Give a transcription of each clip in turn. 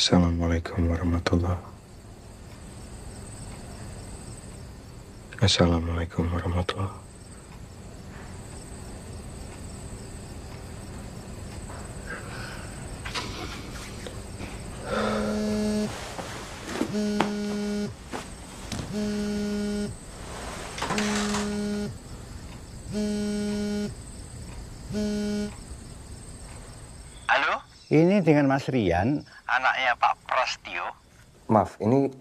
Assalamualaikum warahmatullahi. Assalamualaikum warahmatullahi. Halo, Ini dengan Mas Rian, anaknya Pak Prostio. Maaf, ini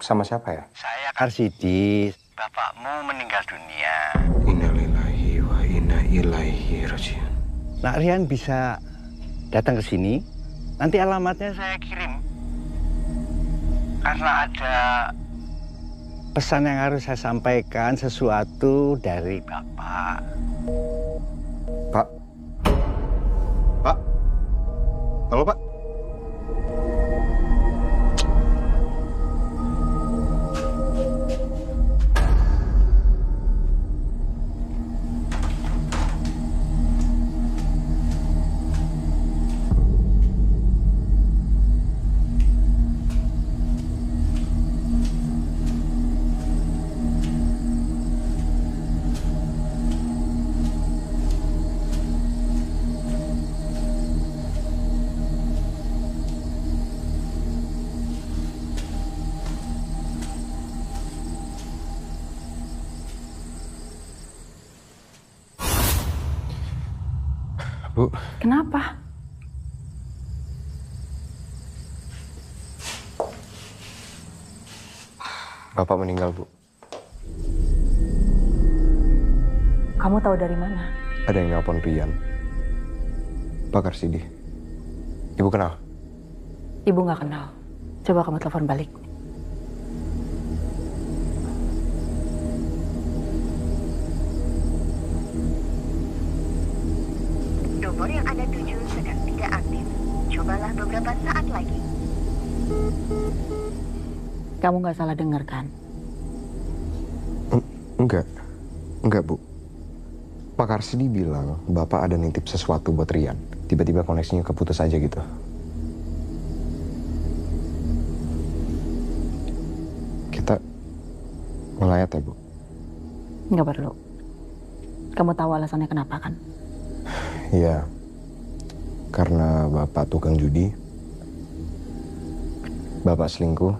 sama siapa ya? Saya Arsidis. bapakmu meninggal dunia. Innalillahi wa inna ilaihi rajiun. Nak Rian bisa datang ke sini? Nanti alamatnya Saya kirim. Karena ada pesan yang harus saya sampaikan, sesuatu dari bapak. Pak. Pak. Halo, Pak. Bu, Kenapa? Bapak meninggal, Bu. Kamu tahu dari mana? Ada yang nelpon Rian. Pak Arsidi. Ibu kenal? Ibu nggak kenal. Coba kamu telepon balik. Nomor yang Anda tuju sedang tidak aktif. Cobalah beberapa saat lagi. Kamu nggak salah dengar kan? Enggak, Bu. Pak Arsidi bilang Bapak ada nitip sesuatu buat Rian. Tiba-tiba koneksinya keputus aja gitu. Kita melayat ya, Bu? Nggak perlu. Kamu tahu alasannya kenapa kan? Iya. Karena Bapak tukang judi. Bapak selingkuh.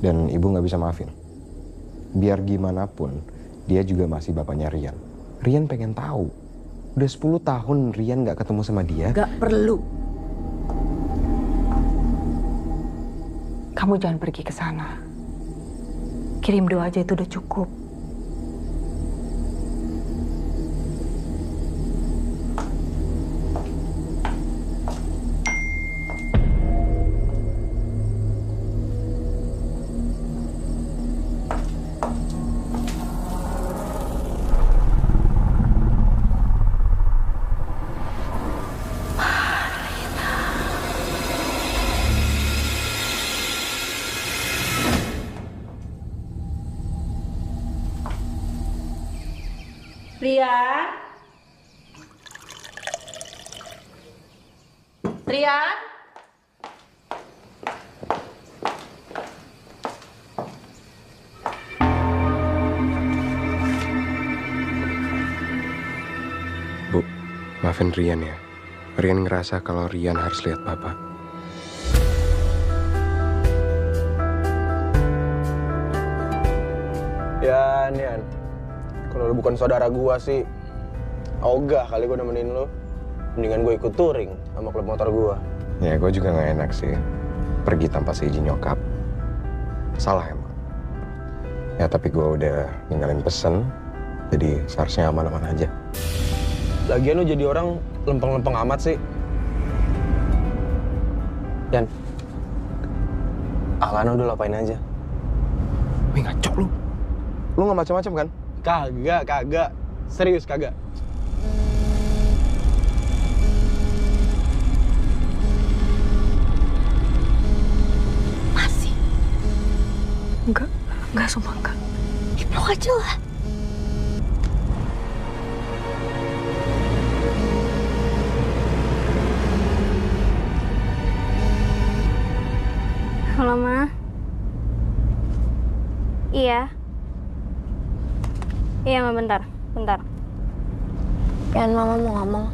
Dan Ibu nggak bisa maafin. Biar gimana pun, dia juga masih bapaknya Rian. Rian pengen tahu. Udah 10 tahun Rian nggak ketemu sama dia. Nggak perlu. Kamu jangan pergi ke sana. Kirim doa aja itu udah cukup. Rian? Rian? Bu, maafin Rian ya. Rian ngerasa kalau Rian harus lihat Bapak. Yan. Kalau lu bukan saudara gua sih, ogah kali gua nemenin lu. Mendingan gua ikut touring sama klub motor gua. Ya, gue juga nggak enak sih. Pergi tanpa seizin nyokap. Salah emang. Ya, tapi gue udah ninggalin pesen. Jadi seharusnya aman-aman aja. Lagian lu jadi orang lempeng-lempeng amat sih. Yan, Alana udah lapain aja. Wih, ngaco lu. Lu nggak macam-macam kan? Kagak. Serius kagak. Masih? Enggak, sumpah enggak. Dipeluk aja lah. Halo, Ma. Iya. Iya, Ma, bentar. Yan, Mama mau ngomong.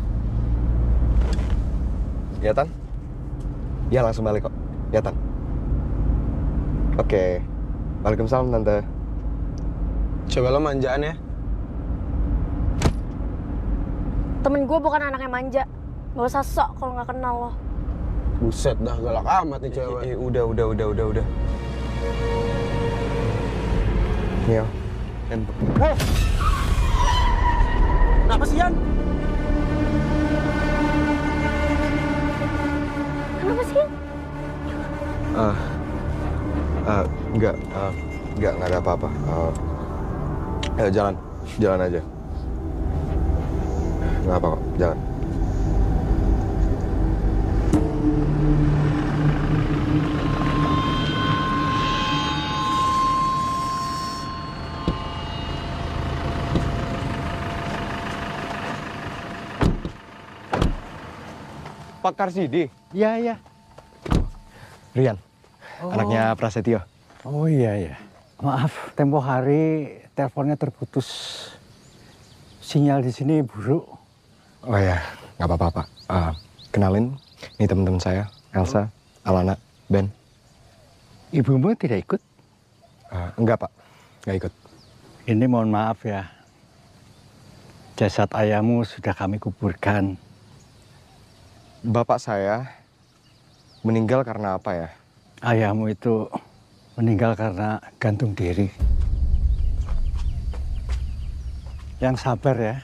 Ya, Tan? Ya, langsung balik kok. Ya, Tan? Oke. Waalaikumsalam, Tante. Coba lo manjaan ya. Temen gue bukan anak yang manja. Gak usah sok kalau nggak kenal lo. Buset dah, galak amat nih cewek. Udah. Nih, handphone. Kenapa sih, Yan? Kenapa sih? Enggak ada apa-apa. Jalan aja. Nggak apa kok, jalan. Pak Karsidi? Iya. Rian, anaknya Prasetyo. Oh iya. Maaf, tempo hari teleponnya terputus. Sinyal di sini buruk. Oh ya, nggak apa-apa, Pak. Kenalin, ini teman-teman saya, Elsa, Alana, Ben. Ibumu tidak ikut? Enggak, Pak. Nggak ikut. Ini mohon maaf ya. Jasad ayahmu sudah kami kuburkan. Bapak saya meninggal karena apa ya? Ayahmu itu meninggal karena gantung diri. Yang sabar ya.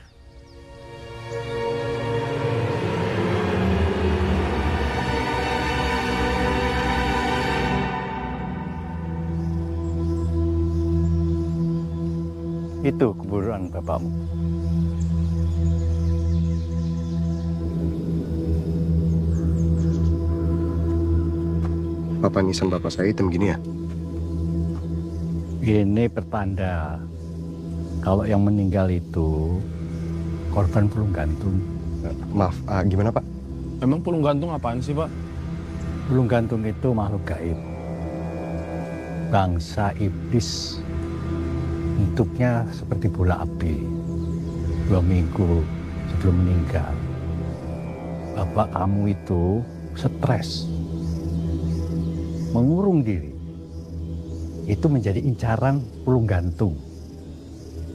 Itu kuburan bapakmu. Bapak nisan bapak saya hitam gini ya? Ini pertanda kalau yang meninggal itu korban pulung gantung. Maaf, gimana Pak? Emang pulung gantung apaan sih, Pak? Pulung gantung itu makhluk gaib. Bangsa iblis. Bentuknya seperti bola api. 2 minggu sebelum meninggal. Bapak kamu itu stres. Mengurung diri. Itu menjadi incaran pulung gantung.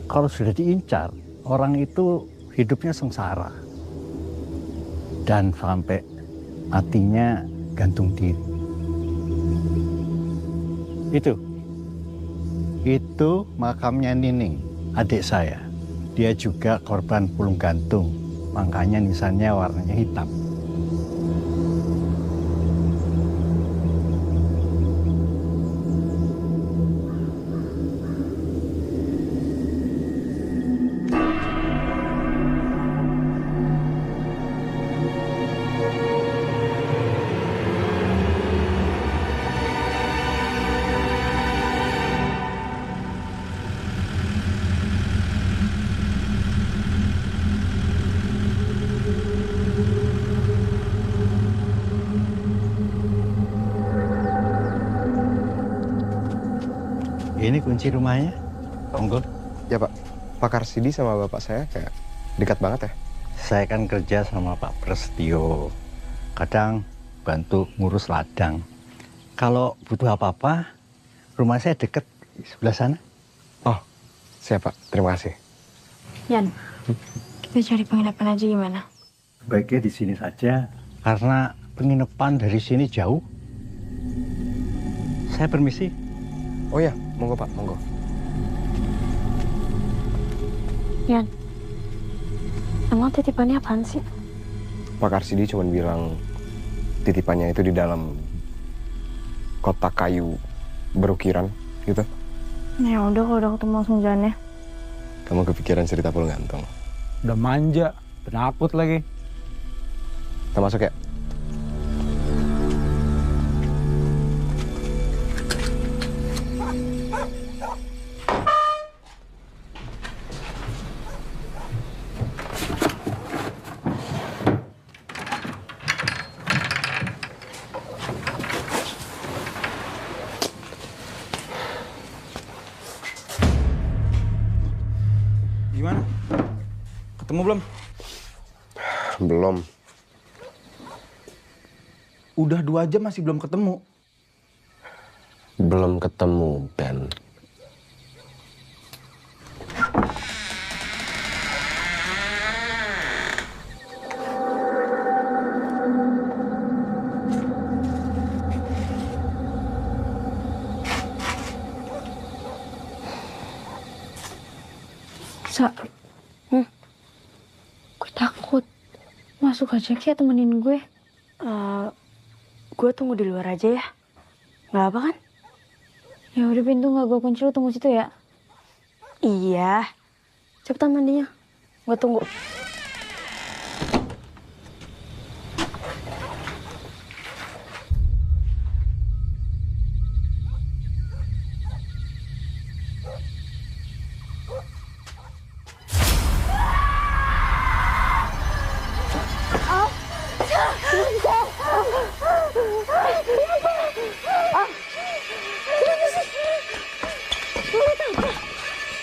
Kalau sudah diincar, orang itu hidupnya sengsara. Dan sampai matinya gantung diri. Itu makamnya Nining, adik saya. Dia juga korban pulung gantung. Makanya nisannya warnanya hitam. Ini kunci rumahnya, monggo. Ya Pak, Pak Karsidi sama bapak saya kayak dekat banget ya? Saya kan kerja sama Pak Prasetyo. Kadang bantu ngurus ladang. Kalau butuh apa-apa, rumah saya deket sebelah sana. Oh, siap Pak, terima kasih. Yan, kita cari penginapan aja gimana? Baiknya di sini saja, karena penginapan dari sini jauh. Saya permisi. Oh ya, monggo Pak, monggo. Yan, emang titipannya apaan sih? Pak Karsidi cuma bilang titipannya itu di dalam kotak kayu berukiran gitu. Ya udah, kalau udah ketemu langsung jalan ya. Kamu kepikiran cerita pulung gantung? Udah manja, penakut lagi. Kita masuk ya? Ketemu belum? Belum. Udah 2 jam masih belum ketemu. Belum ketemu, Ben. Sa, gue takut. Masuk aja kayak temenin gue. Gue tunggu di luar aja ya. Nggak apa kan? Ya udah, pintu nggak gue kunci, lu tunggu situ ya. Iya. Cepetan mandinya. Gue tunggu.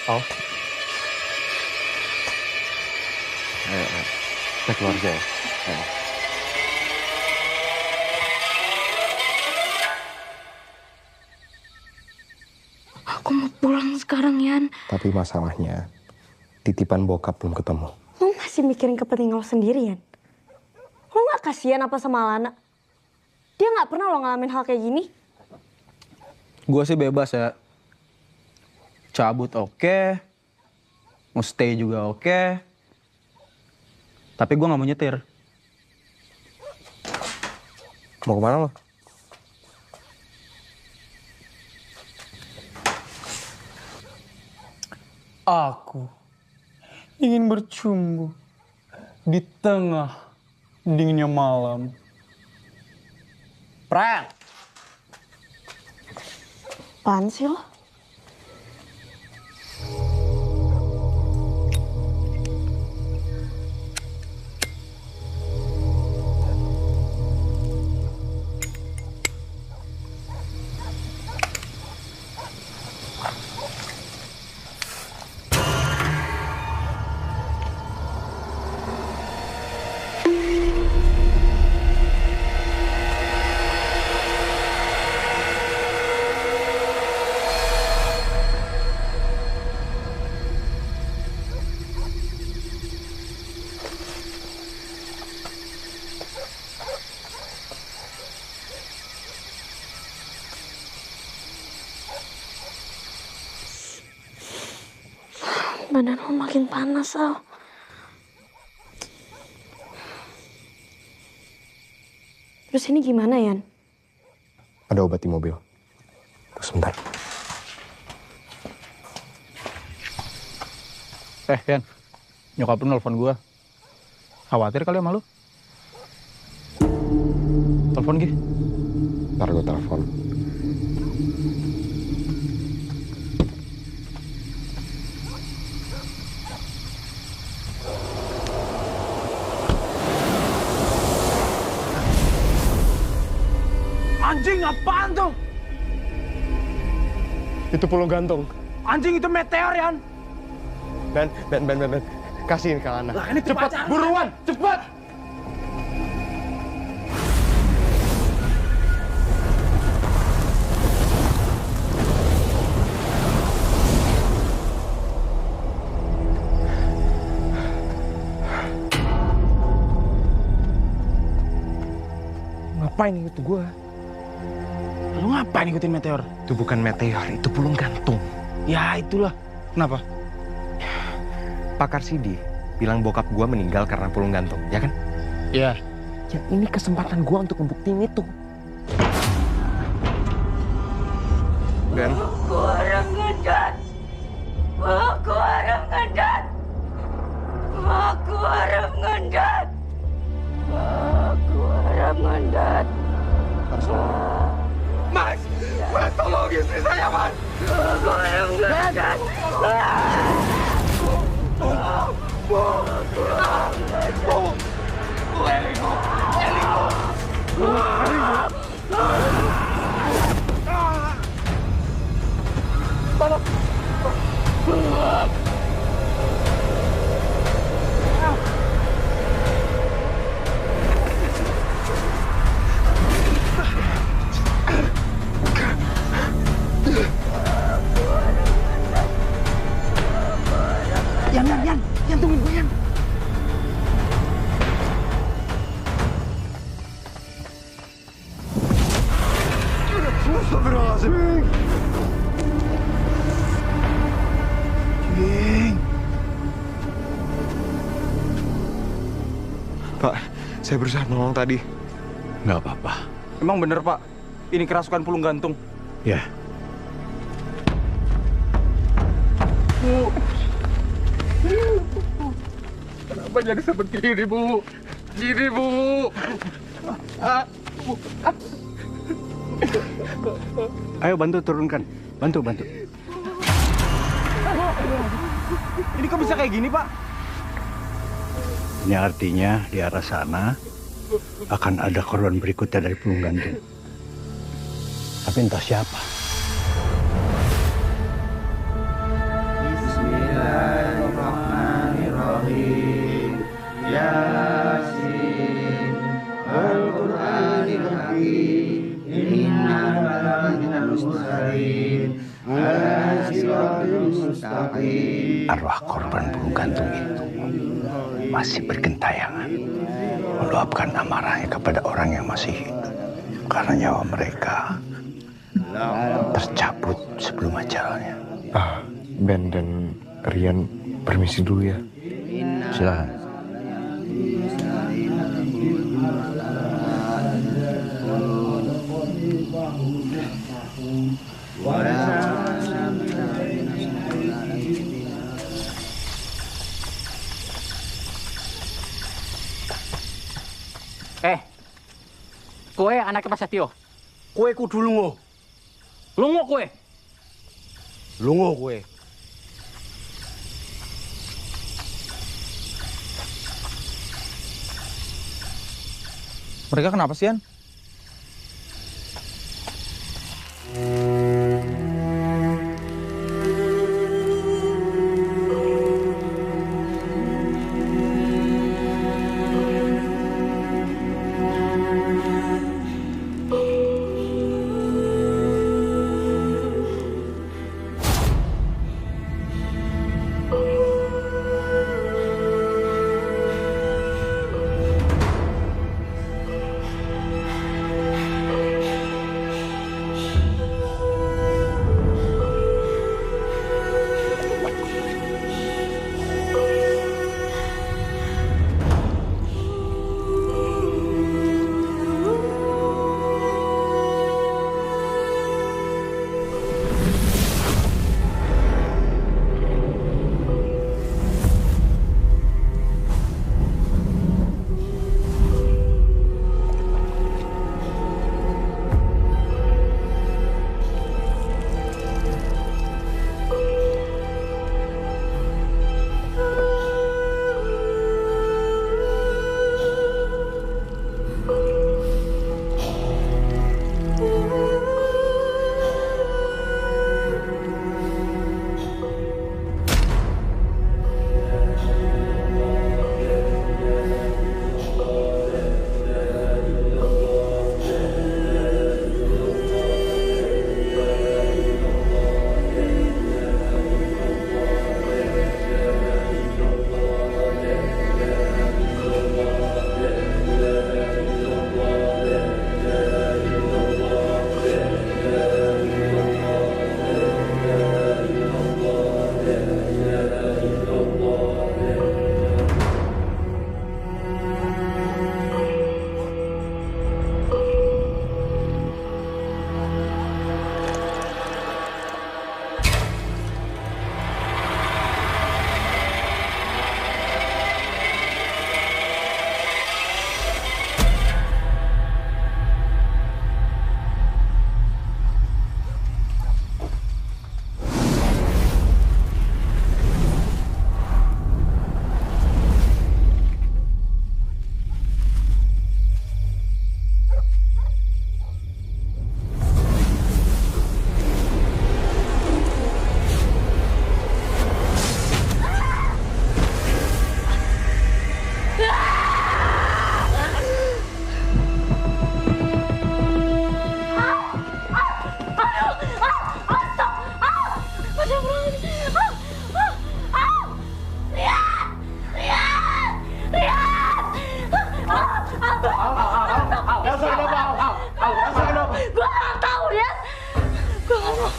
Oh. Kita keluar aja ya. Aku mau pulang sekarang, Yan. Tapi masalahnya, titipan bokap belum ketemu. Lo masih mikirin kepentingan lo sendiri, Yan? Lo gak kasihan apa sama Lana? Dia gak pernah lo ngalamin hal kayak gini. Gue sih bebas ya. Cabut oke. Mau stay juga oke. Tapi gue gak mau nyetir. Mau kemana lo? Aku ingin bercumbu di tengah dinginnya malam. Prank! Apaan sih lo? Badan lo makin panas, Al. Terus ini gimana, Yan? Ada obat di mobil. Tunggu sebentar. Yan, nyokap lu nelfon gue. Khawatir kali sama lu? Telepon Gi. Ntar gue telepon. Anjing, apaan tuh? Itu pulau gantung. Anjing, itu meteor, Yan. Ben. Kasihin ke Lana. Lah, ini cepat, buruan, cepat. Ngapain itu gua? Lu ngapain ikutin meteor? Itu bukan meteor, itu pulung gantung. Ya, itulah. Kenapa? Pakar Sidi bilang bokap gua meninggal karena pulung gantung, ya kan? Iya. Ya ini kesempatan gua untuk membuktiin itu. Ben. Aku orang ngedat. Aku orang ngedat. Aku orang ngedat. Aku orang ngedat. Mas, tolong istri saya, Mas. Aku orang ngedat. Astagfirullahaladzim. Jing. Pak, saya berusaha nolong tadi. Nggak apa-apa. Emang bener, Pak. Ini kerasukan pulung gantung. Ya, Kenapa jadi seperti ini, Bu? Gini, Bu. ayo bantu turunkan. Bantu. Ini kok bisa kayak gini, Pak? Ini artinya di arah sana akan ada korban berikutnya dari pulung gantung. Tapi entah siapa. Bismillahirrahmanirrahim. Yasin. Al-Qur'anil Hakim. Inna balaghna mustaqim. Ala siratil mustaqim. Arwah korban pulung gantung itu masih bergentayangan, meluapkan amarahnya kepada orang yang masih hidup. Karena nyawa mereka tercabut sebelum ajalnya. Ben dan Rian permisi dulu ya. Silakan. Kowe anaknya Pak Setio. Kue kudu lungo. Lungo kowe. Lungo kue. Mereka kenapa sih, An?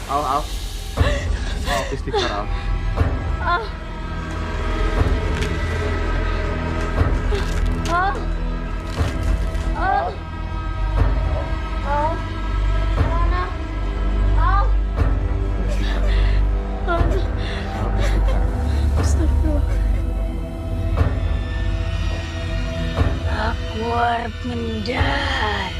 Al. Istighfar, Al. Akbar Pendar.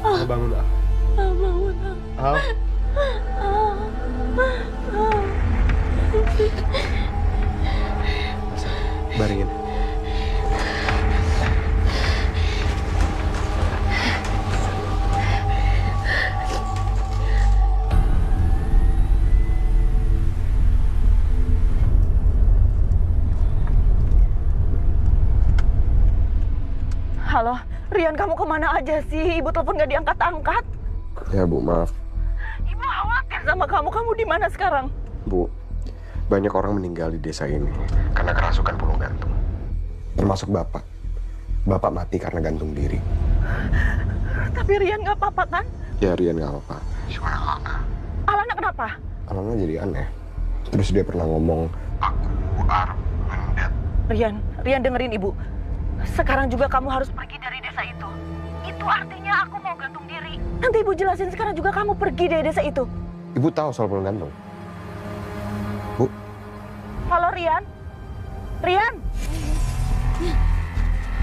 Al, bangun, Al. Al. Baringin. Halo, Rian, kamu kemana aja sih? Ibu telepon gak diangkat-angkat. Ya Bu, maaf. Ibu khawatir sama kamu. Kamu di mana sekarang? Bu, banyak orang meninggal di desa ini karena kerasukan pulung gantung. Termasuk Bapak. Bapak mati karena gantung diri. Tapi Rian gak apa-apa kan? Ya Rian gak apa-apa. Cuma Alana kenapa? Alana jadi aneh. Terus dia pernah ngomong, aku harus mendet. Rian dengerin Ibu. Sekarang juga kamu harus pergi dari desa itu. Itu artinya aku mau gantung diri. Nanti Ibu jelasin, sekarang juga kamu pergi dari desa itu. Ibu tahu soal pulung gantung? Bu? Halo Rian? Rian?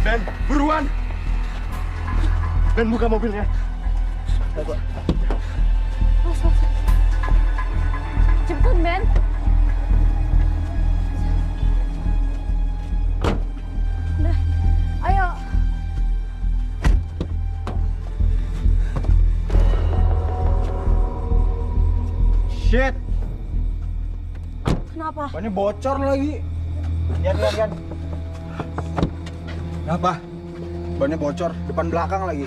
Ben, buruan! Ben, buka mobilnya. Cepet, Ben. Udah, ayo. Shit! Kenapa? Bannya bocor lagi. Lihat. Kenapa? Bannya bocor, depan belakang lagi.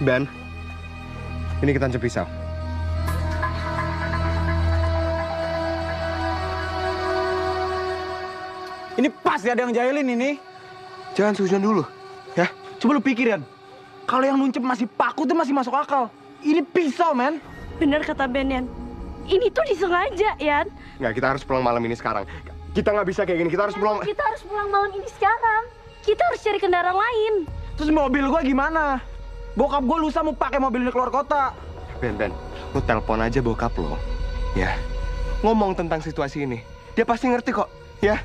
Ben, ini kita tancap pisau. Ini pas ya ada yang jahilin ini. Jangan sujon dulu, ya. Coba lu pikirin. Kalau yang nuncep masih paku tuh masih masuk akal. Ini pisau, men. Bener kata Ben, Yan. Ini tuh disengaja, Yan. Nggak, kita harus pulang malam ini sekarang. Kita nggak bisa kayak gini, kita harus pulang. Kita harus pulang malam ini sekarang. Kita harus cari kendaraan lain. Terus mobil gua gimana? Bokap gua lusa mau pakai mobil ini keluar kota. Ben, lu telepon aja bokap lo, ya. Ngomong tentang situasi ini. Dia pasti ngerti kok, ya.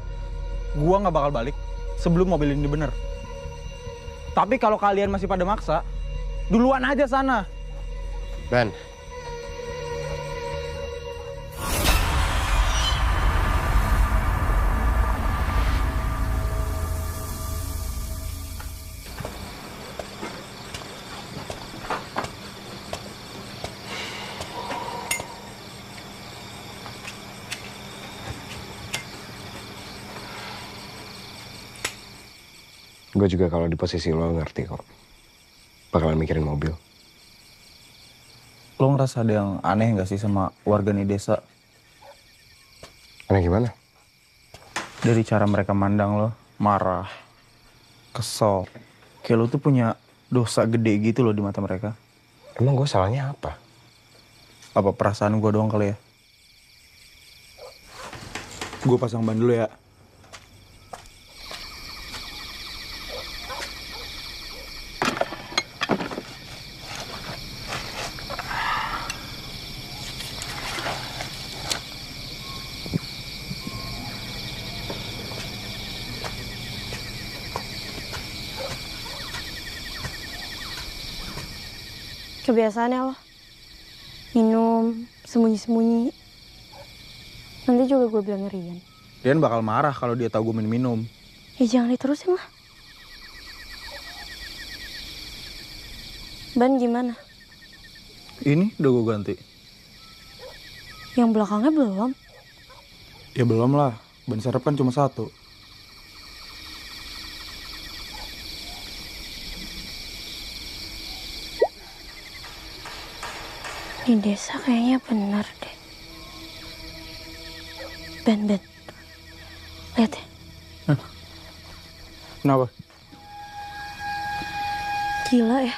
Gua nggak bakal balik sebelum mobil ini bener. Tapi kalau kalian masih pada maksa, duluan aja sana. Ben. Gue juga kalau di posisi lo ngerti kok. Bakalan mikirin mobil. Lo ngerasa ada yang aneh nggak sih sama warga di desa? Aneh gimana? Dari cara mereka mandang lo, marah, kesel. Kayak lo tuh punya dosa gede gitu loh di mata mereka. Emang gue salahnya apa? Apa perasaan gue doang kali ya? Gue pasang ban dulu ya. Kebiasaannya loh. Minum, sembunyi-sembunyi. Nanti juga gue bilang Rian. Rian bakal marah kalau dia tahu gue minum-minum. Ya jangan diterusin lah. Ban gimana? Ini udah gue ganti. Yang belakangnya belum? Ya belum lah, ban serep kan cuma satu. Di desa kayaknya benar deh. Ben. Lihat ya. Kenapa? Gila ya.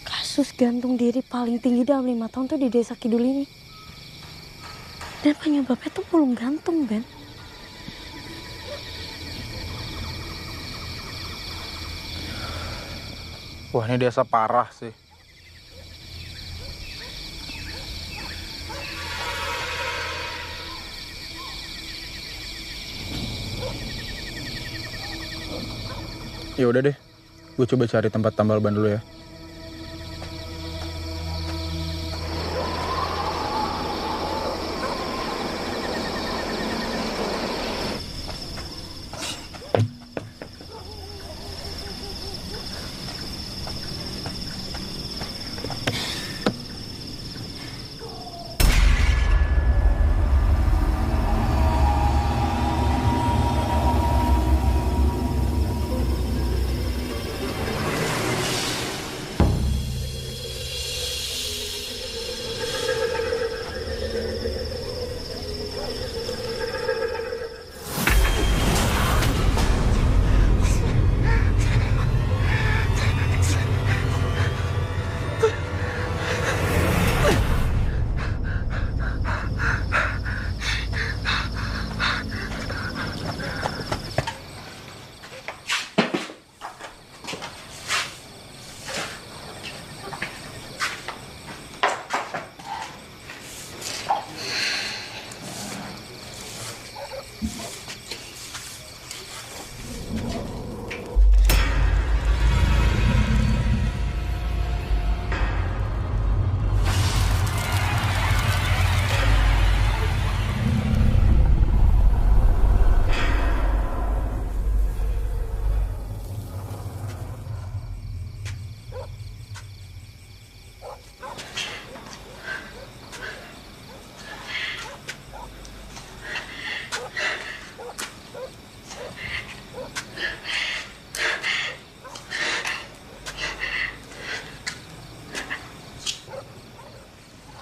Kasus gantung diri paling tinggi dalam 5 tahun tuh di desa Kidul ini. Dan penyebabnya tuh belum gantung, Ben. Wah, ini desa parah sih. Ya udah deh, gue coba cari tempat tambal ban dulu ya.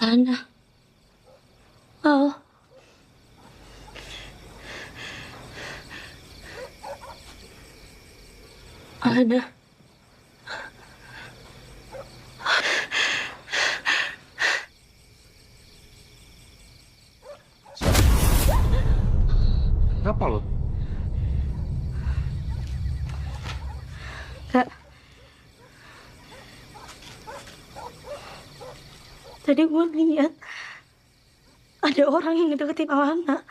Ana. Al. Ana. Kenapa lo? Kak. Tadi gue lihat ada orang yang ngedeketin Alana.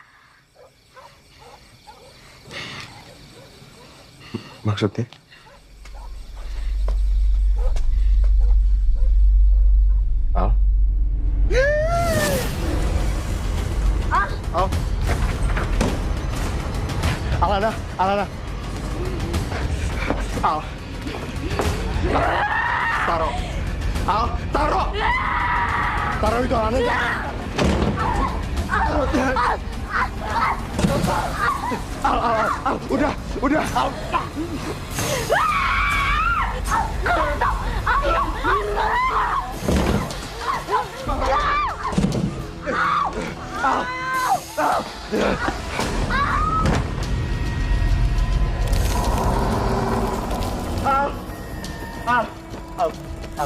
Maksudnya? Al? Al. Alana. Al. Taro. Al, Taro. Taro itu Alana. Al, udah. Al.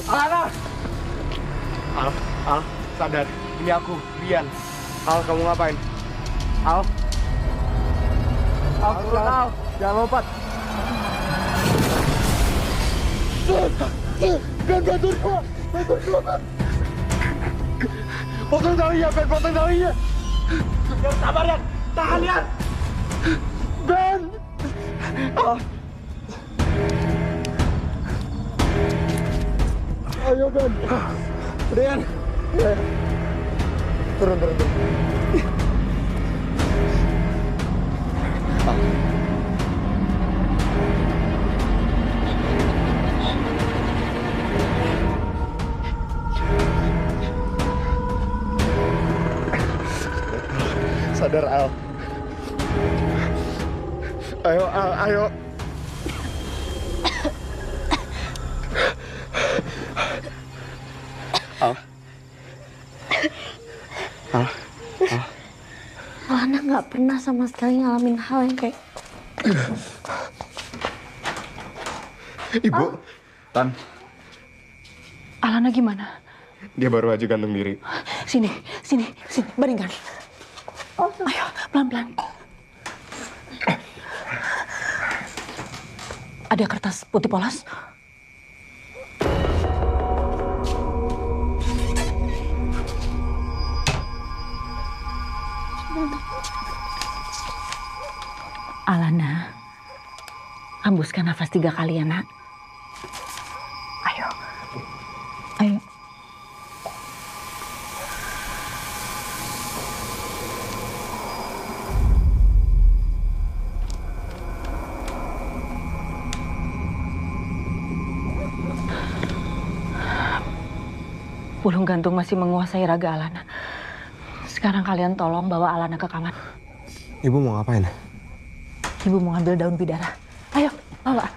Alana. Al, sadar. Ini aku, Rian. Al, kamu ngapain? Al. Al, jangan lompat. Ben, bantuin gua, Ben. Potong talinya, Ben, potong talinya. Yang sabar, Yan. Tahan, Yan. Ben. Ayo, Ben. Udah, Yan. Turun. sadar, Al. Ayo, Al, ayo. Al. Al. Al. Alana nggak pernah sama sekali ngalamin hal yang kayak... Ibu. Tan. Alana gimana? Dia baru aja gantung diri. Sini, baringkan. Ayo, pelan-pelan. Ada kertas putih polos? Alana, hembuskan nafas 3 kali ya, Nak. Ayo. Ayo. Pulung gantung masih menguasai raga Alana. Sekarang kalian tolong bawa Alana ke kamar. Ibu mau ngapain? Ibu mau ngambil daun bidara. Ayo, bawa.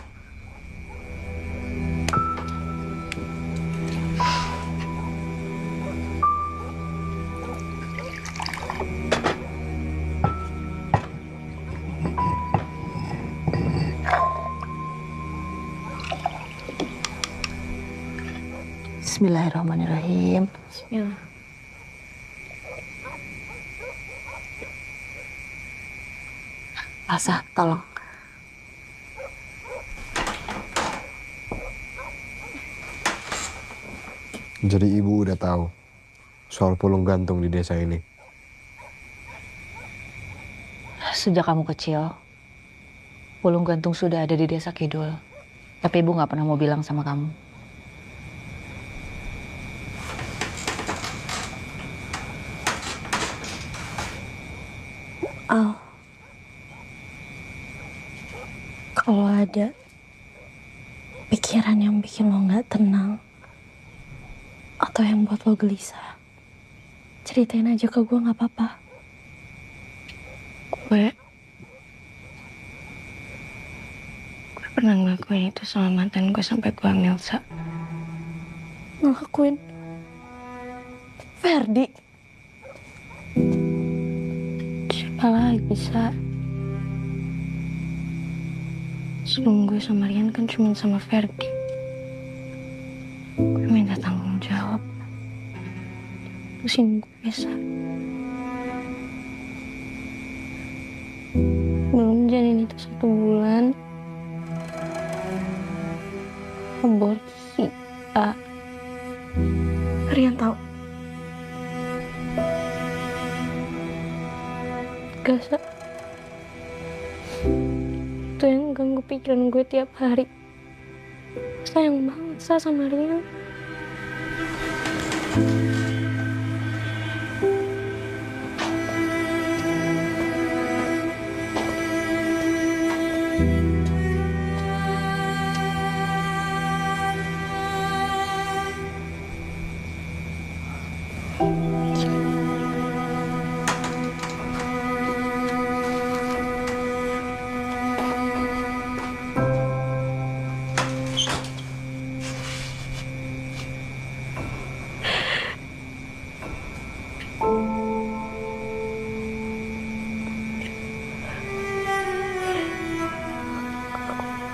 Bismillahirrahmanirrahim. Bismillah. Elsa, tolong. Jadi ibu udah tahu soal pulung gantung di desa ini? Sejak kamu kecil, pulung gantung sudah ada di desa Kidul. Tapi ibu nggak pernah mau bilang sama kamu. Al, kalau ada pikiran yang bikin lo nggak tenang atau yang buat lo gelisah, ceritain aja ke gue, nggak apa-apa. Gue pernah ngelakuin itu sama mantan gue sampai gue hamil, Sa. Ngelakuin Ferdi? Siapa lagi, Sa? Sebelum gue sama Rian kan cuma sama Ferdi. Gue minta tanggung jawab. Pusing gue, Sa. Belum janin itu 1 bulan. Aborsi, A. Rian tahu. Gak, Sa. Itu yang ganggu pikiran gue tiap hari. Sayang banget, Sa, sama Rian.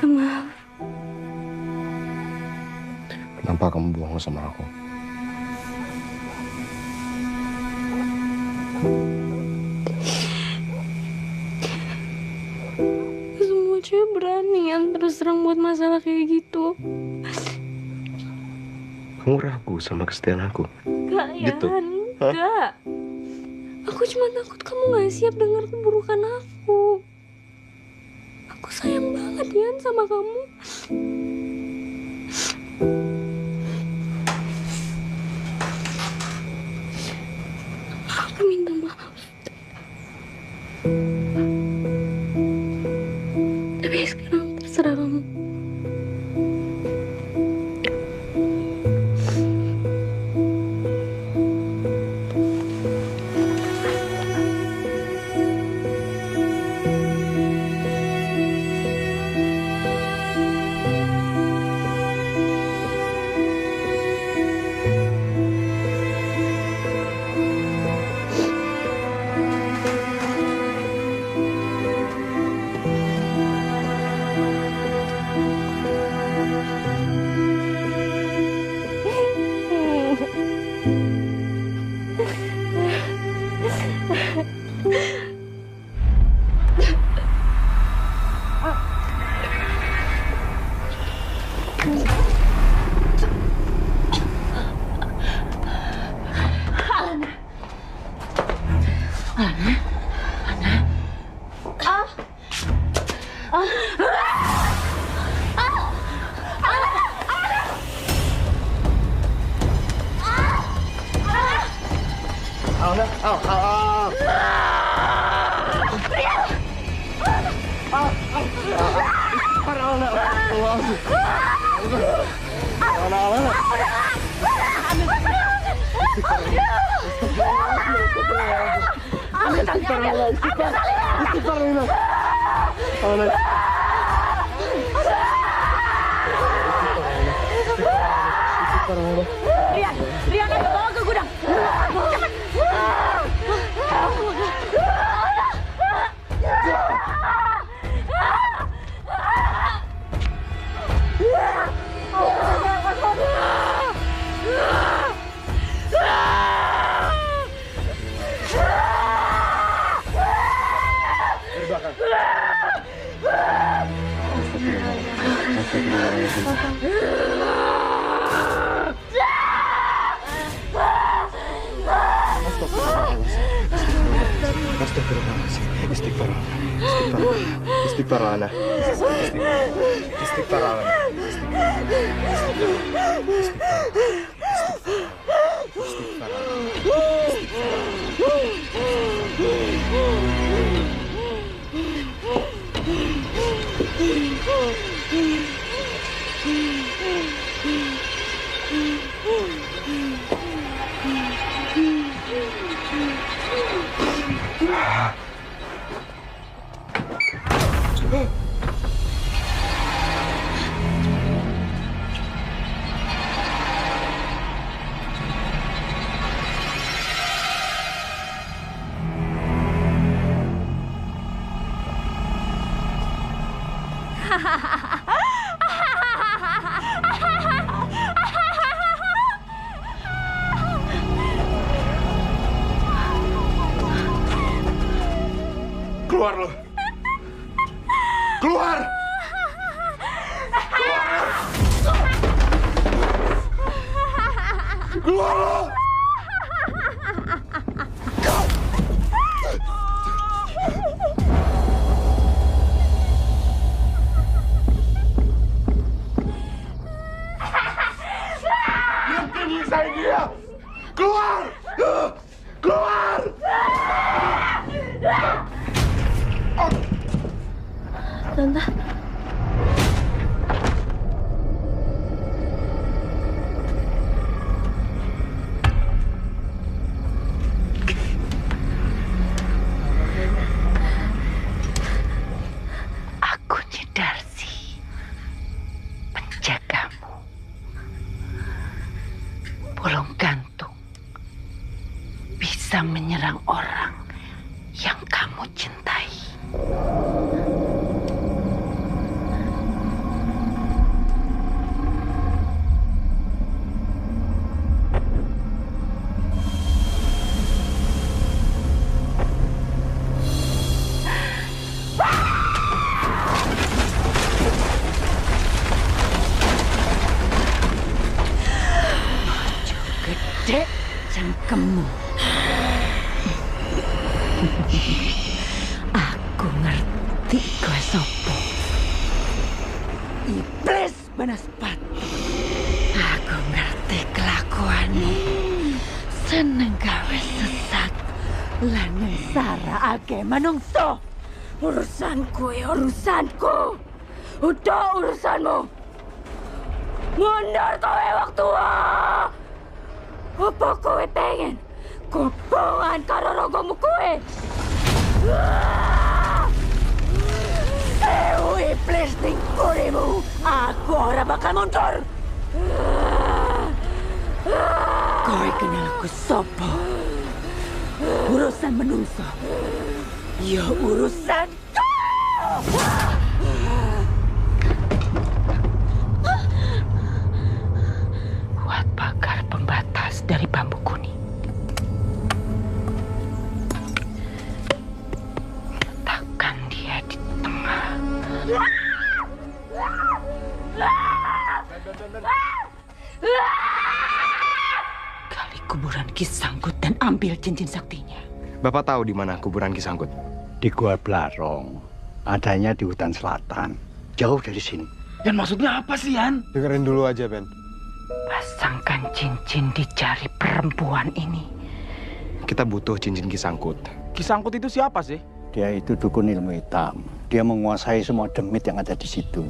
Maaf. Kenapa kamu bohong sama aku? Semua cewek berani yang terus terang buat masalah kayak gitu. Kamu ragu sama kesetiaan aku? Gak, Gitu? Yan. Gak. Aku cuma takut kamu gak siap dengar keburukan aku. Aku sayang banget, Yan, sama kamu. Aku minta maaf. Tapi sekarang terserah kamu. Rian, ayo bawa ke gudang. Cepat. Istighfar Ana. Istighfar Ana. Keluar lo! Keluar! Keluar lo! Berhenti nyisain dia! Keluar! Keluar! Tante. Aku Darcy, penjagamu. Bolong gantung bisa menyerang orang yang kamu cintai. Gede cangkemmu. Aku ngerti kowe sopo. Iblis Banaspati. Aku ngerti kelakuanmu. Seneng gawe sesat lan nyengsaraake manungsa. Urusanku ya urusanku. Udah urusanmu. Mundur kowe waktu. Apa kowe pengen kopongan karo rogomu kowe? Sewi iblis ning kurimu, aku ora bakal mundur. Kowe kenal aku sapa? Urusan menungso, ya urusanku. Buat pagar pembatas dari bambu kuning. Letakkan dia di tengah. Gali kuburan Ki Sanggut dan ambil cincin saktinya. Bapak tahu di mana kuburan Ki Sanggut? Di Gua Blarong. adanya di hutan selatan, jauh dari sini. Yan, maksudnya apa sih, Yan? Dengerin dulu aja, Ben. Pasangkan cincin di jari perempuan ini. Kita butuh cincin Kisangkut. Kisangkut itu siapa sih? Dia itu dukun ilmu hitam. Dia menguasai semua demit yang ada di situ.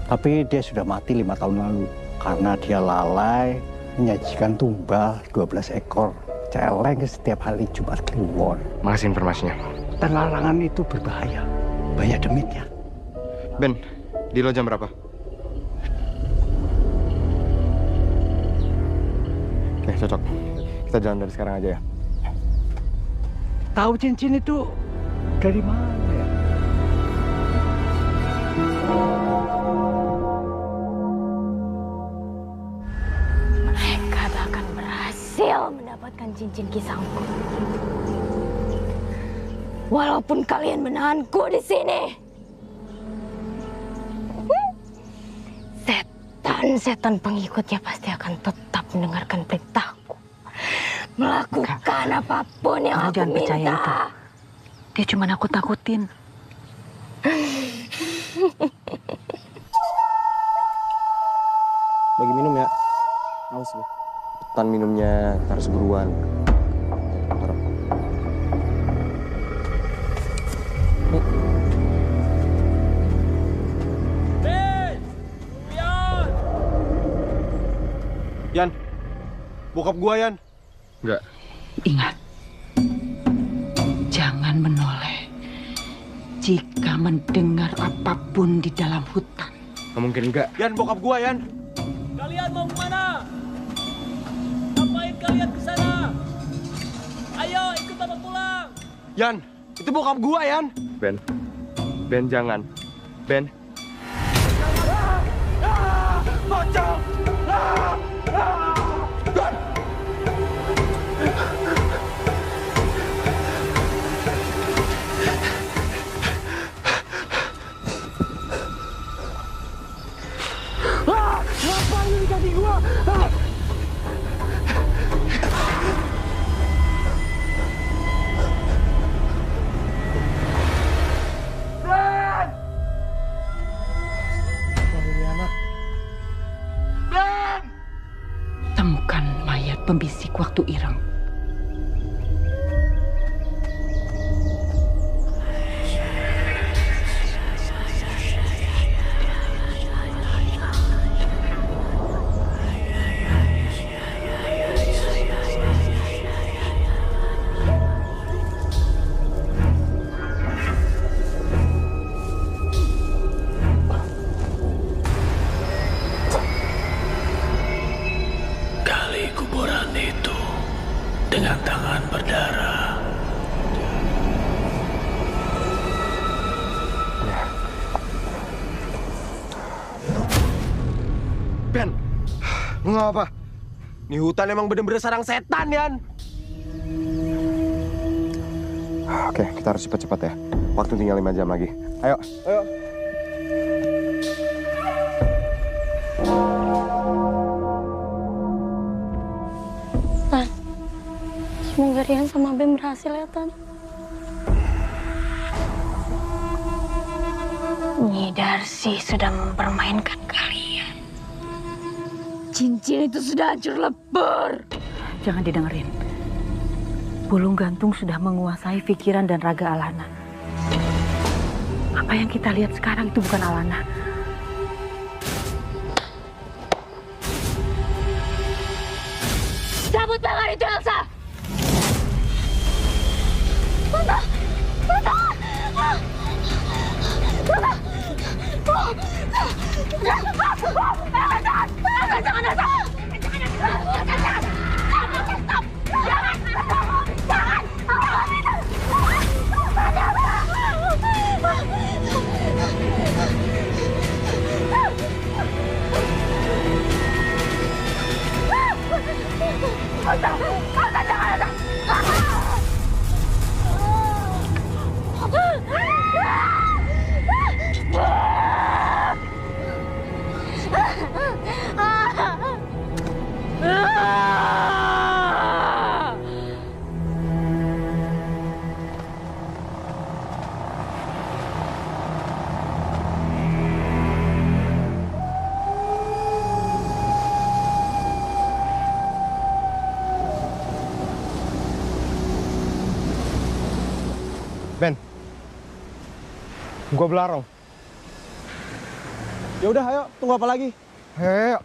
Tapi dia sudah mati 5 tahun lalu. Karena dia lalai menyajikan tumbal 12 ekor celeng setiap hari Jumat Kliwon. Makasih informasinya. Dan larangan itu berbahaya. Banyak demitnya. Ben, di lo jam berapa? Oke, cocok. Kita jalan dari sekarang aja ya. Tahu cincin itu dari mana ya? Mereka tak akan berhasil mendapatkan cincin Kisangkut. Walaupun kalian menahanku di sini. Setan-setan pengikutnya pasti akan tetap mendengarkan perintahku. Melakukan apapun yang Kamu aku jangan percaya minta. itu. Dia cuma nakut-nakutin. Bagi minum ya. Haus lu. Tan minumnya harus buruan. Taruh. Nih. Yan, bokap gua, Yan. Enggak. Ingat, jangan menoleh jika mendengar apapun di dalam hutan. Nggak mungkin enggak. Yan, bokap gua, Yan. Kalian mau kemana? Ngapain kalian ke sana? Ayo, ikut Bapak pulang. Yan, itu bokap gua, Yan. Ben. Ben jangan. Ben. Pocong! Ngapain lu di kaki gua? Ben! Ben! Temukan mayat pembisik waktu ireng. Gali kuburan itu dengan tangan berdarah. Ben, lu nggak apa? Nih hutan emang bener-bener sarang setan, Yan. Oke, kita harus cepat-cepat ya. Waktu tinggal 5 jam lagi. Ayo. Ayo. Tan, semoga Rian sama Bem berhasil ya, Tan. Nyi Darsi sudah mempermainkan kalian. Cincin itu sudah hancur lebur. Jangan didengerin. Bulung gantung sudah menguasai pikiran dan raga Alana. Apa yang kita lihat sekarang itu bukan Alana. Cabut tangan itu, Elsa! Tante! Tante! Elsa, jangan, Elsa! Jangan! Gua belarang. Ya udah, ayo, tunggu apa lagi? Ayo.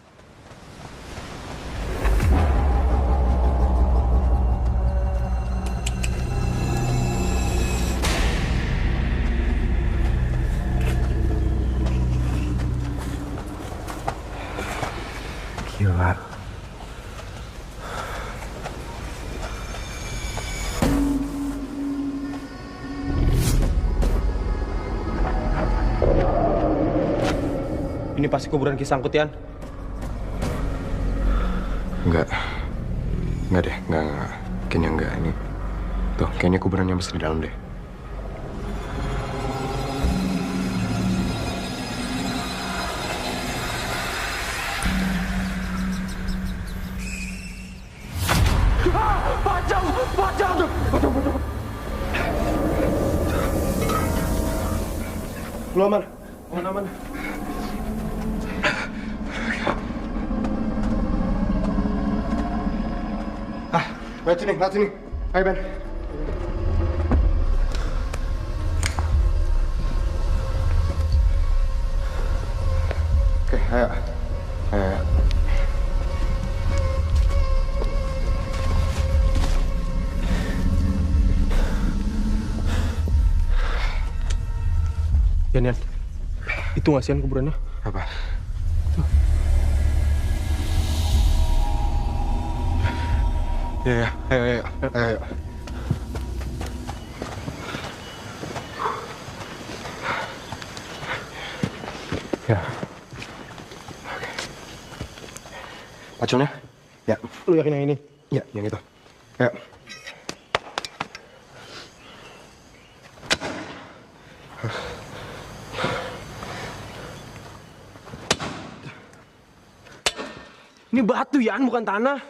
Gila. Ini pasti kuburan Ki Sangkut, Yan. Enggak deh, enggak. Kayaknya enggak ini. Tuh, kayaknya kuburannya masih di dalam deh. Pocong! Lu aman? Aman. Lihat sini. Ayo, Ben. Oke, ayo. Yan. Itu nggak sih kuburannya? Apa? Ya, ayo. Ya. Oke. Paculnya? Ya. Lu yakin yang ini? Ya, yang itu. Ayo. Ini batu, Yan, bukan tanah.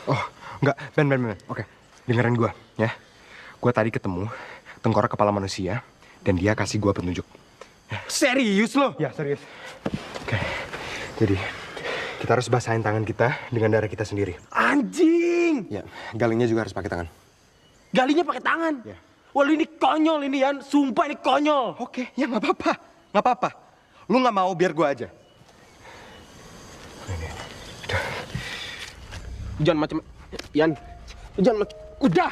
Oh, enggak. Ben. Oke, dengerin gua, ya. Gua tadi ketemu tengkorak kepala manusia, dan dia kasih gua petunjuk. Serius lo? Ya, serius. Oke, jadi kita harus basahin tangan kita dengan darah kita sendiri. Anjing! Ya, galingnya juga harus pakai tangan. Galinya pakai tangan? Ya. Wah, ini konyol ini, Yan. Sumpah ini konyol. Oke, ya nggak apa-apa. Lu nggak mau, biar gua aja. Jangan macam, Yan. Jangan macam. Udah.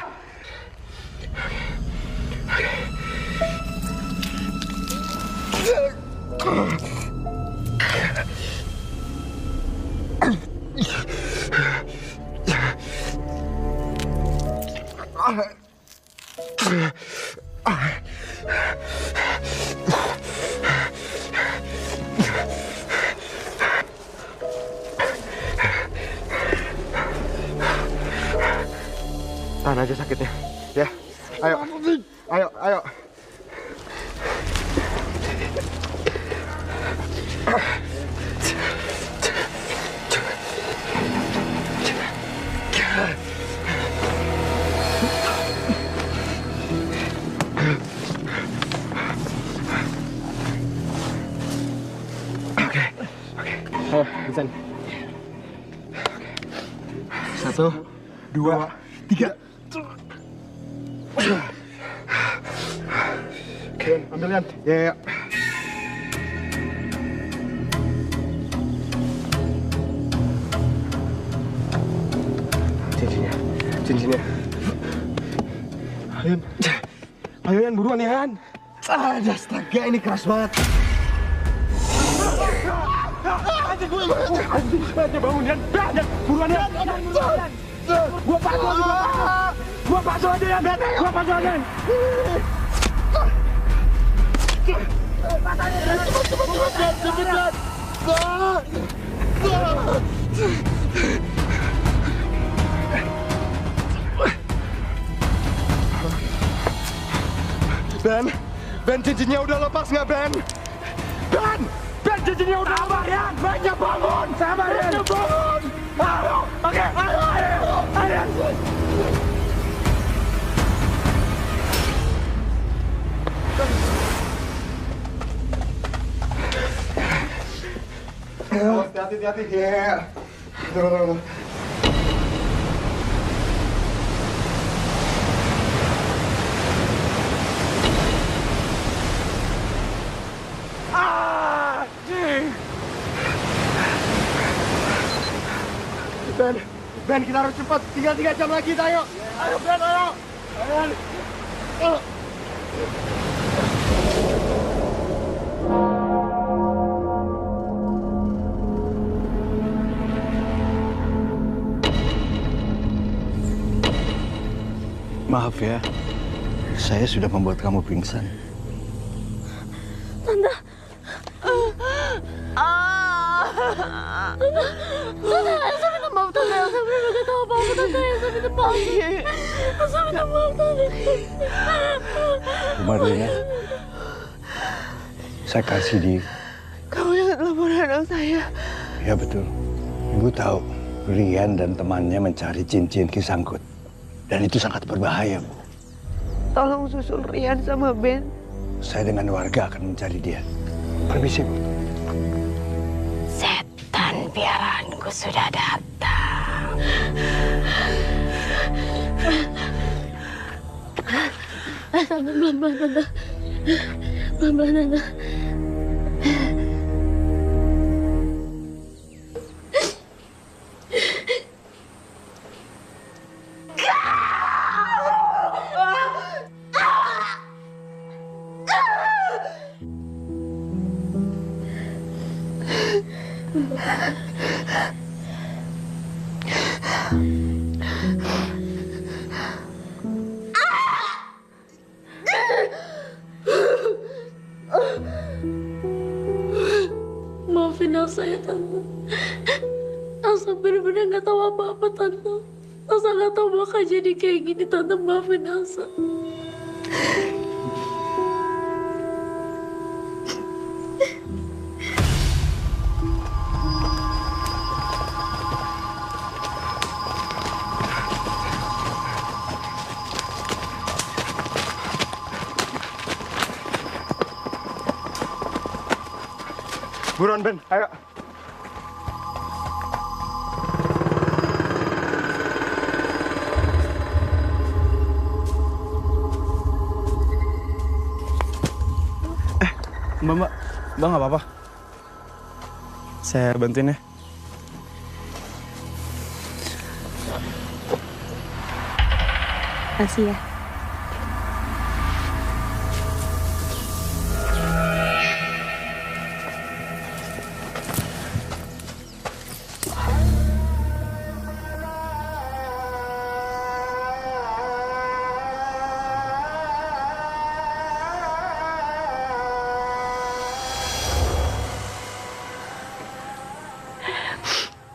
Tahan aja sakitnya, ya. Ayo. Oke. Ayo, Vincent. 1, 2, 3. Oke, ambil Yan. Ya. Cincinnya. Ayo Yan, buruan Yan. Astaga, ini keras banget. Anjing, bangun Yan. Buruan Yan. Gua pasu aja Yan. Cepet. Ben, cincinnya udah lepas nggak Ben, cincinnya udah lepas. Bennya bangun. Sabar ya. Bangun. Ayo. Oke. Ayo. Hati-hati. Ya. Tunggu. Ben, kita harus cepat. Tinggal 3 jam lagi, ayo. Ayo, Ben, ayo. Ayo. Maaf ya, saya sudah membuat kamu pingsan. Tante. Tante, Elsa minta maaf, Tante. Elsa benar gak tahu apa-apa, Tante. Elsa minta maaf. Elsa minta maaf, Tante. Marlina, saya kasih di... Kamu ingat laporan anak saya? Ya betul. Ibu tahu, Rian dan temannya mencari cincin Kisangkut. Dan itu sangat berbahaya, Bu. Tolong susul Rian sama Ben. Saya dengan warga akan mencari dia. Permisi, Bu. Setan piaraanku sudah datang. Tante, pelan-pelan, Tante. Pelan-pelan, Tante. Maafin Elsa ya, Tante. Elsa benar-benar gak tahu apa-apa, Tante. Elsa gak tahu bakal jadi kayak gini, Tante. Maafin Elsa. Buruan, Ben. Ayo. Mbak nggak apa-apa. Saya bantuin ya. Makasih ya.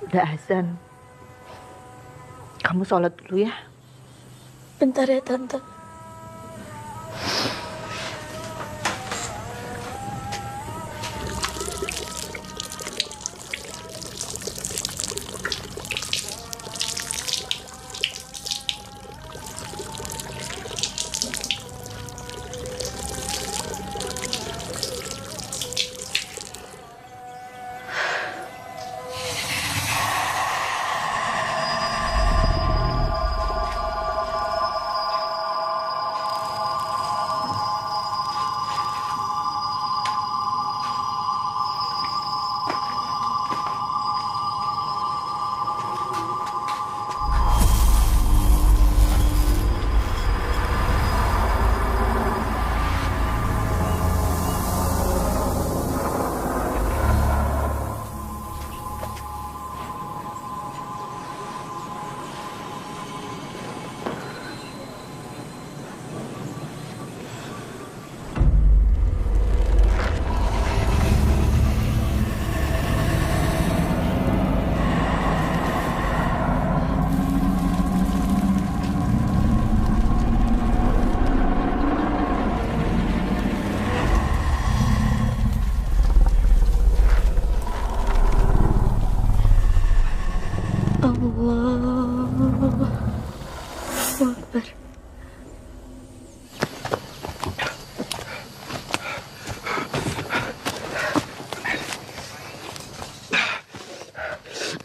Udah azan. Kamu sholat dulu ya. Bentar ya, Tante.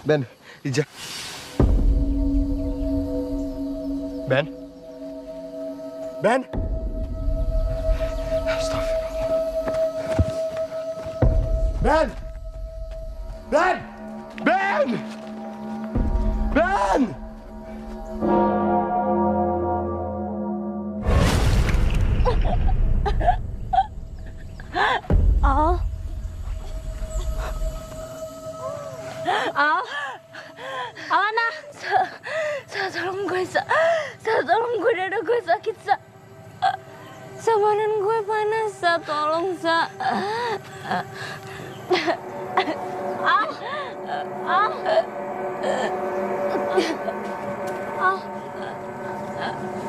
Ben, Ija. Ben? Ben? Astagfirullah. Ben! Ben! Ben! Ben! Sa, tolong, Sa.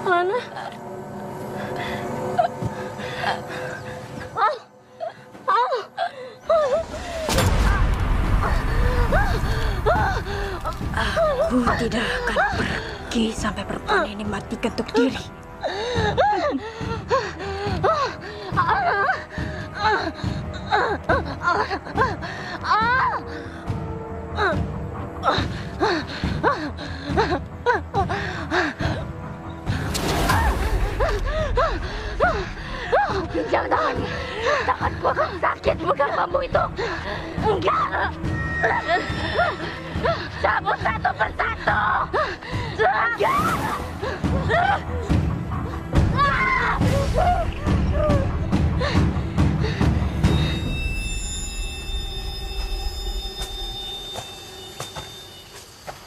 Lana. Aku tidak akan pergi sampai perempuan ini mati ketuk diri. Pinjam tangannya. Tanganku akan sakit pegang bambu itu. Enggak. Cabut satu persatu. Enggak.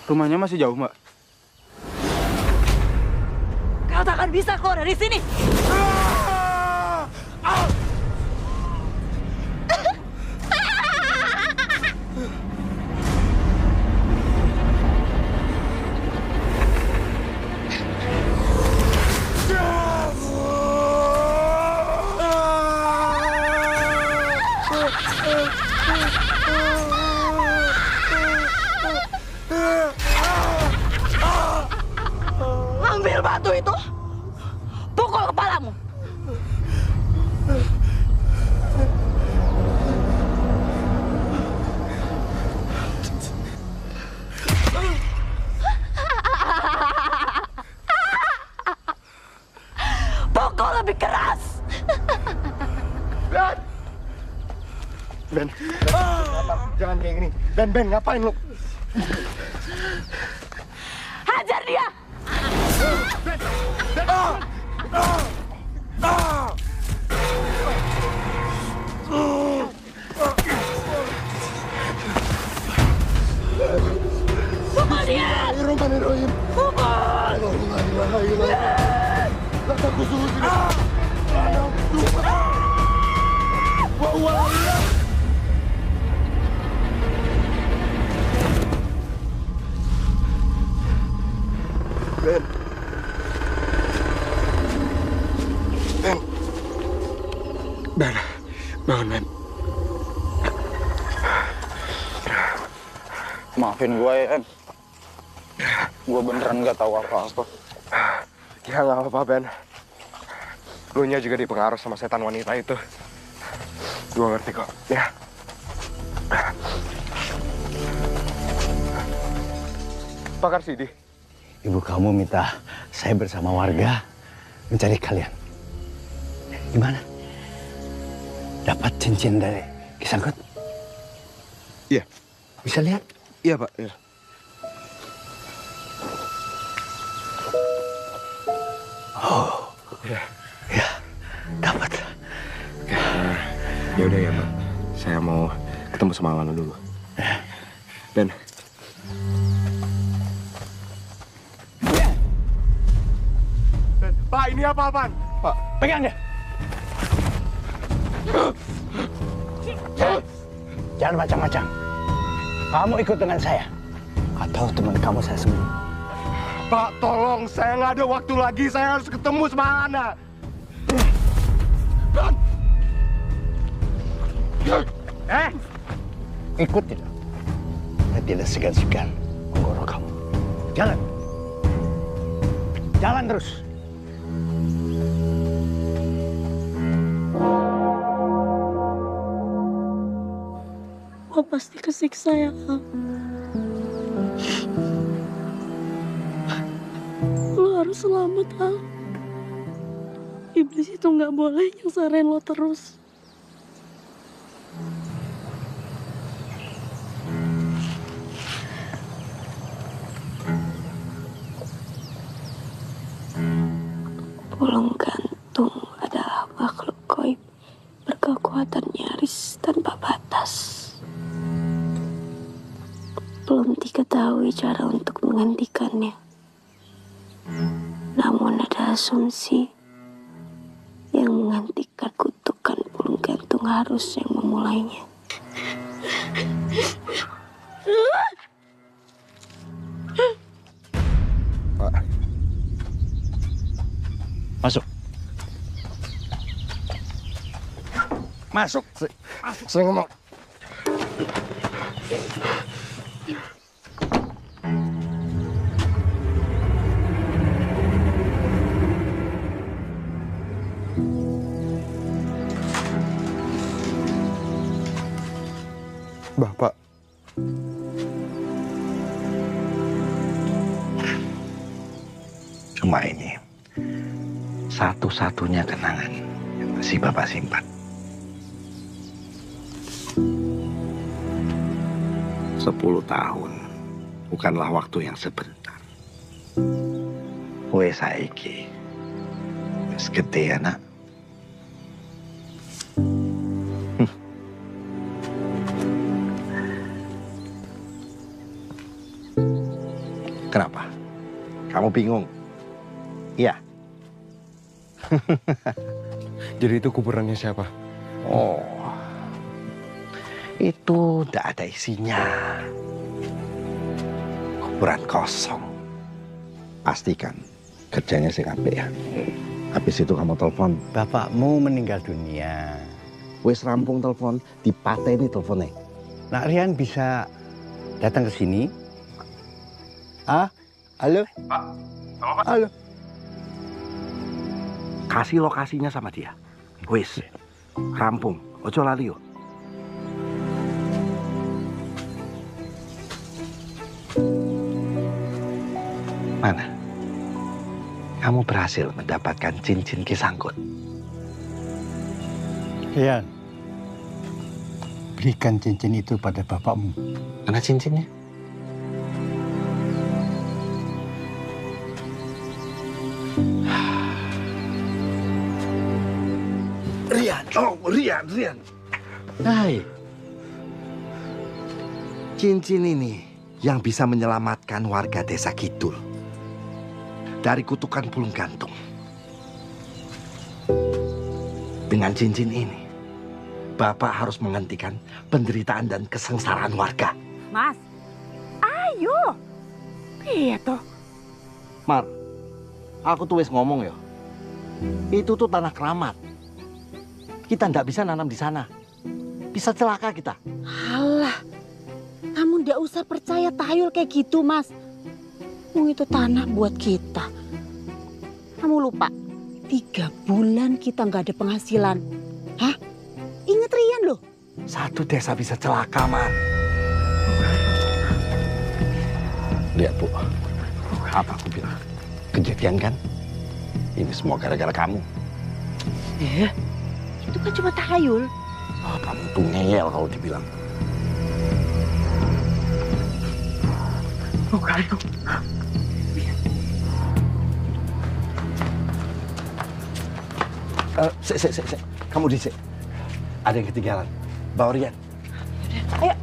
Rumahnya masih jauh, Mbak? Kau tak akan bisa keluar dari sini. Ambil batu itu, pukul kepalamu. Pukul lebih keras. Ben, jangan kayak gini. Ben, ngapain lu? Hajar dia. Pukul dia. Bismillahirrahmanirrahim. Pukul. Ben. Ben. Bangun, Ben. Maafin gue ya, Em. Gue beneran gak tahu apa-apa. Ya nggak apa-apa, Ben. Lu nya juga dipengaruhi sama setan wanita itu. Gue ngerti kok, ya. Pak Karsidi. Ibu kamu minta saya bersama warga mencari kalian. Gimana? Dapat cincin dari Kisangkut? Iya. Bisa lihat? Iya, Pak. Iya. Oh. Iya. Ya, dapat. Ya udah ya, Pak. Saya mau ketemu sama Lana dulu. Ben. Pak, ini apa-apaan? Pak, pegang dia. Jangan macam-macam. Kamu ikut dengan saya. Atau teman kamu saya sembuh. Pak, tolong. Saya nggak ada waktu lagi. Saya harus ketemu sama Lana. Ikut tidak? Saya tidak segan-segan menggorok kamu. Jalan. Jalan terus. Lo pasti kesiksa ya, Kak. Lo harus selamat, Al. Iblis itu nggak boleh nyengsarin lo terus. Pulang gantung adalah makhluk gaib berkekuatan nyaris tanpa batas. Belum diketahui cara untuk menghentikannya. Namun ada asumsi yang menghentikan kutukan nggak harus yang memulainya. Pak. Masuk. Masuk. Saya ngomong. Bapak. Cuma ini satu-satunya kenangan yang masih Bapak simpan. 10 tahun bukanlah waktu yang sebentar. Kowe saiki wis gede ya, Nak. Kenapa? Kamu bingung? Iya. Jadi itu kuburannya siapa? Oh, itu tidak ada isinya. Kuburan kosong. Pastikan kerjanya sing apik ya. Habis itu kamu telepon. Bapakmu meninggal dunia. Wis rampung telepon, dipateni teleponnya. Nak Rian bisa datang ke sini? Ah, halo? Pak, apa? Halo. Kasih lokasinya sama dia. Wis, rampung. Ojo lali yo. Mana? Kamu berhasil mendapatkan cincin Kisangkut. Rian, berikan cincin itu pada bapakmu. Mana cincinnya? Rian. Hai. Cincin ini yang bisa menyelamatkan warga desa Kidul dari kutukan Pulung Gantung. Dengan cincin ini, Bapak harus menghentikan penderitaan dan kesengsaraan warga. Mas, ayo. Iya toh. Mar, aku tuh wis ngomong ya. Itu tuh tanah keramat. Kita ndak bisa nanam di sana. Bisa celaka kita. Alah, kamu ndak usah percaya tahayul kayak gitu, Mas. Itu tanah buat kita. Kamu lupa, 3 bulan kita nggak ada penghasilan. Hah? Ingat Rian loh. Satu desa bisa celaka, Mar. Lihat, Bu. Apa aku bilang? Kejadian kan? Ini semua gara-gara kamu. Itu kan cuma tahayul. Oh, kamu tuh ngeyel kalau dibilang. Bukan itu. Sik. Kamu di sik. Ada yang ketinggalan. Bawa Rian. Ayo.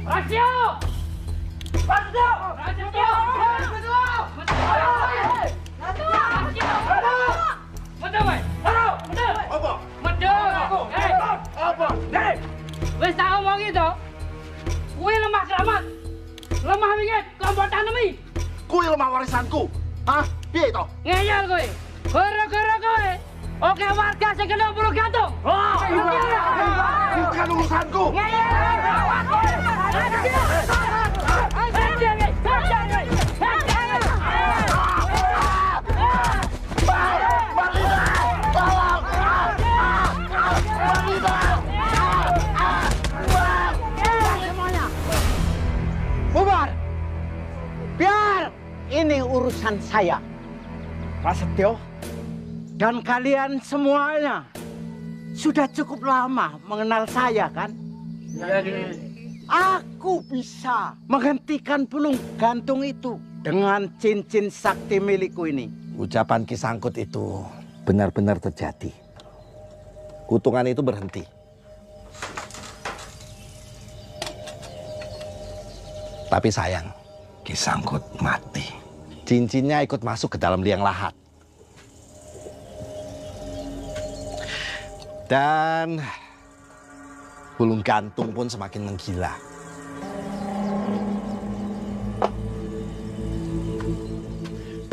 Rasio! Wis tak omongi to. Kuwi lemah keramat. Lemah winget kelompok tanemi. Kuwi lemah warisanku. Hah? Piye to? Ngeyel kowe. Gara-gara kowe. Oke warga sing kena Pulung Gantung. Bukan urusanku. Bubar! Biar ini urusan saya. Prasetyo dan kalian semuanya sudah cukup lama mengenal saya kan? Aku bisa menghentikan Pulung Gantung itu dengan cincin sakti milikku ini. Ucapan Kisangkut itu benar-benar terjadi. Kutungan itu berhenti. Tapi sayang, Kisangkut mati. Cincinnya ikut masuk ke dalam liang lahat. Dan bulung gantung pun semakin menggila.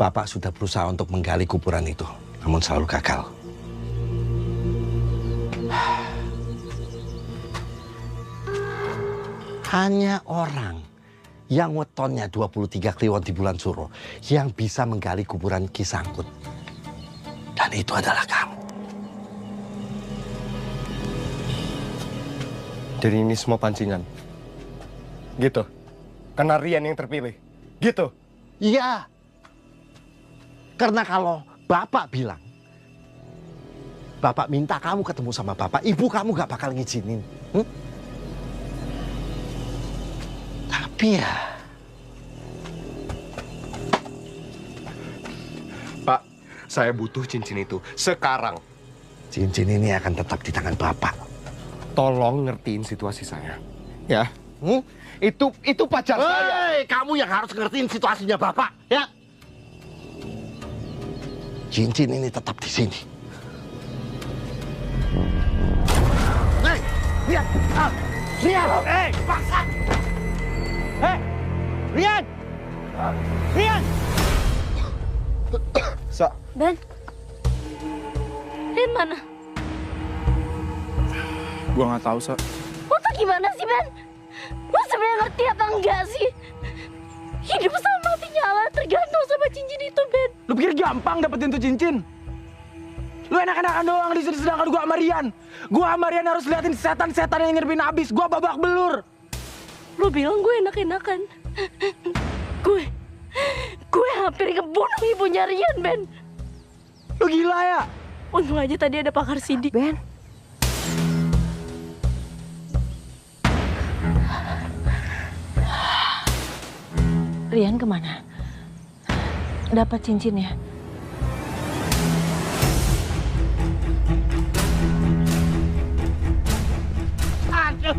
Bapak sudah berusaha untuk menggali kuburan itu, namun selalu gagal. Hanya orang yang wetonnya 23 kliwon di bulan Suro yang bisa menggali kuburan Ki Sangkut. Dan itu adalah kamu. Jadi ini semua pancingan? Gitu? Karena Rian yang terpilih? Gitu? Iya. Karena kalau Bapak bilang, Bapak minta kamu ketemu sama Bapak, ibu kamu gak bakal ngizinin. Tapi ya... Pak, saya butuh cincin itu sekarang. Cincin ini akan tetap di tangan Bapak. Tolong ngertiin situasi saya. Ya? Itu pacar saya. Hei, kamu yang harus ngertiin situasinya Bapak, ya? Cincin ini tetap di sini. Hei, lihat! Lihat! Hei, paksa! Hei, Rian! Rian! Ben? Rian mana? Gua nggak tahu, Sa. Lo tuh gimana sih, Ben? Lo sebenarnya ngerti apa enggak sih? Hidup sama mati nyala tergantung sama cincin itu, Ben. Lu pikir gampang dapetin tuh cincin? Lu enak-enakan doang di sini, sedangkan gua sama Rian. Gua sama Rian harus liatin setan-setan yang ngerepin abis. Gua babak belur. Lu bilang gue enak-enakan. Gue hampir ngebunuh ibunya Rian, Ben. Lu gila ya? Untung aja tadi ada pakar sidik. Ben. Rian kemana? Dapat cincinnya? Aduh.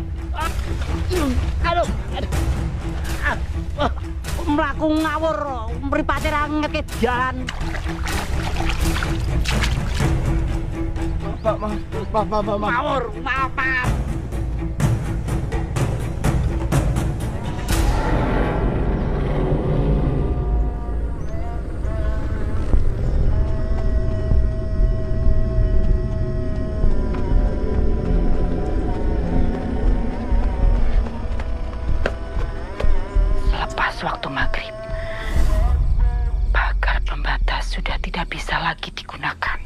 Mlaku ngawur, mripate ra ngeke jalan. Maaf. Ngawur, maaf. Waktu maghrib, pagar pembatas sudah tidak bisa lagi digunakan.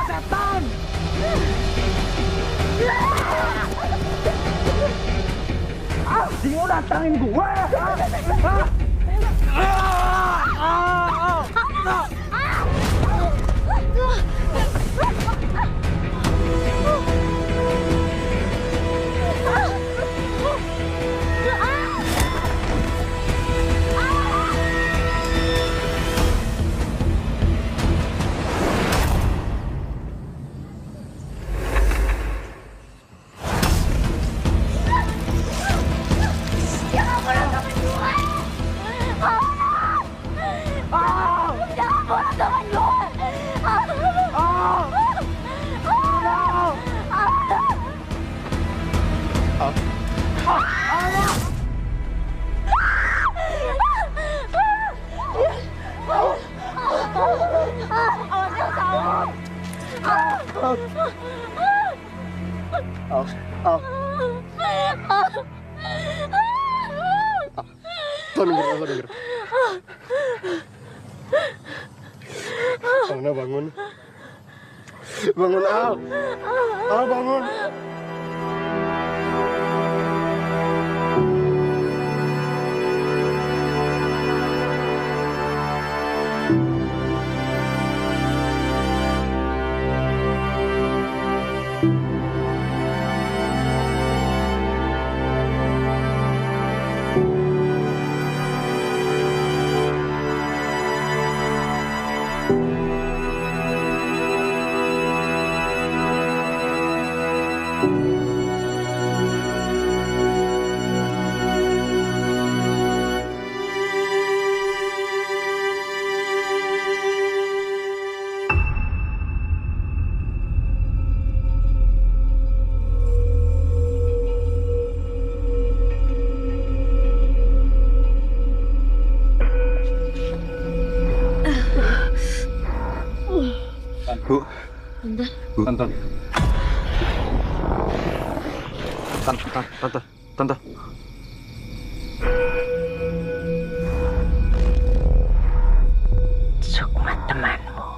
Setan! Dia mau datangin gue! Denger. Alna bangun. Bangun, Al. Al, bangun. Tante. Sukma temanmu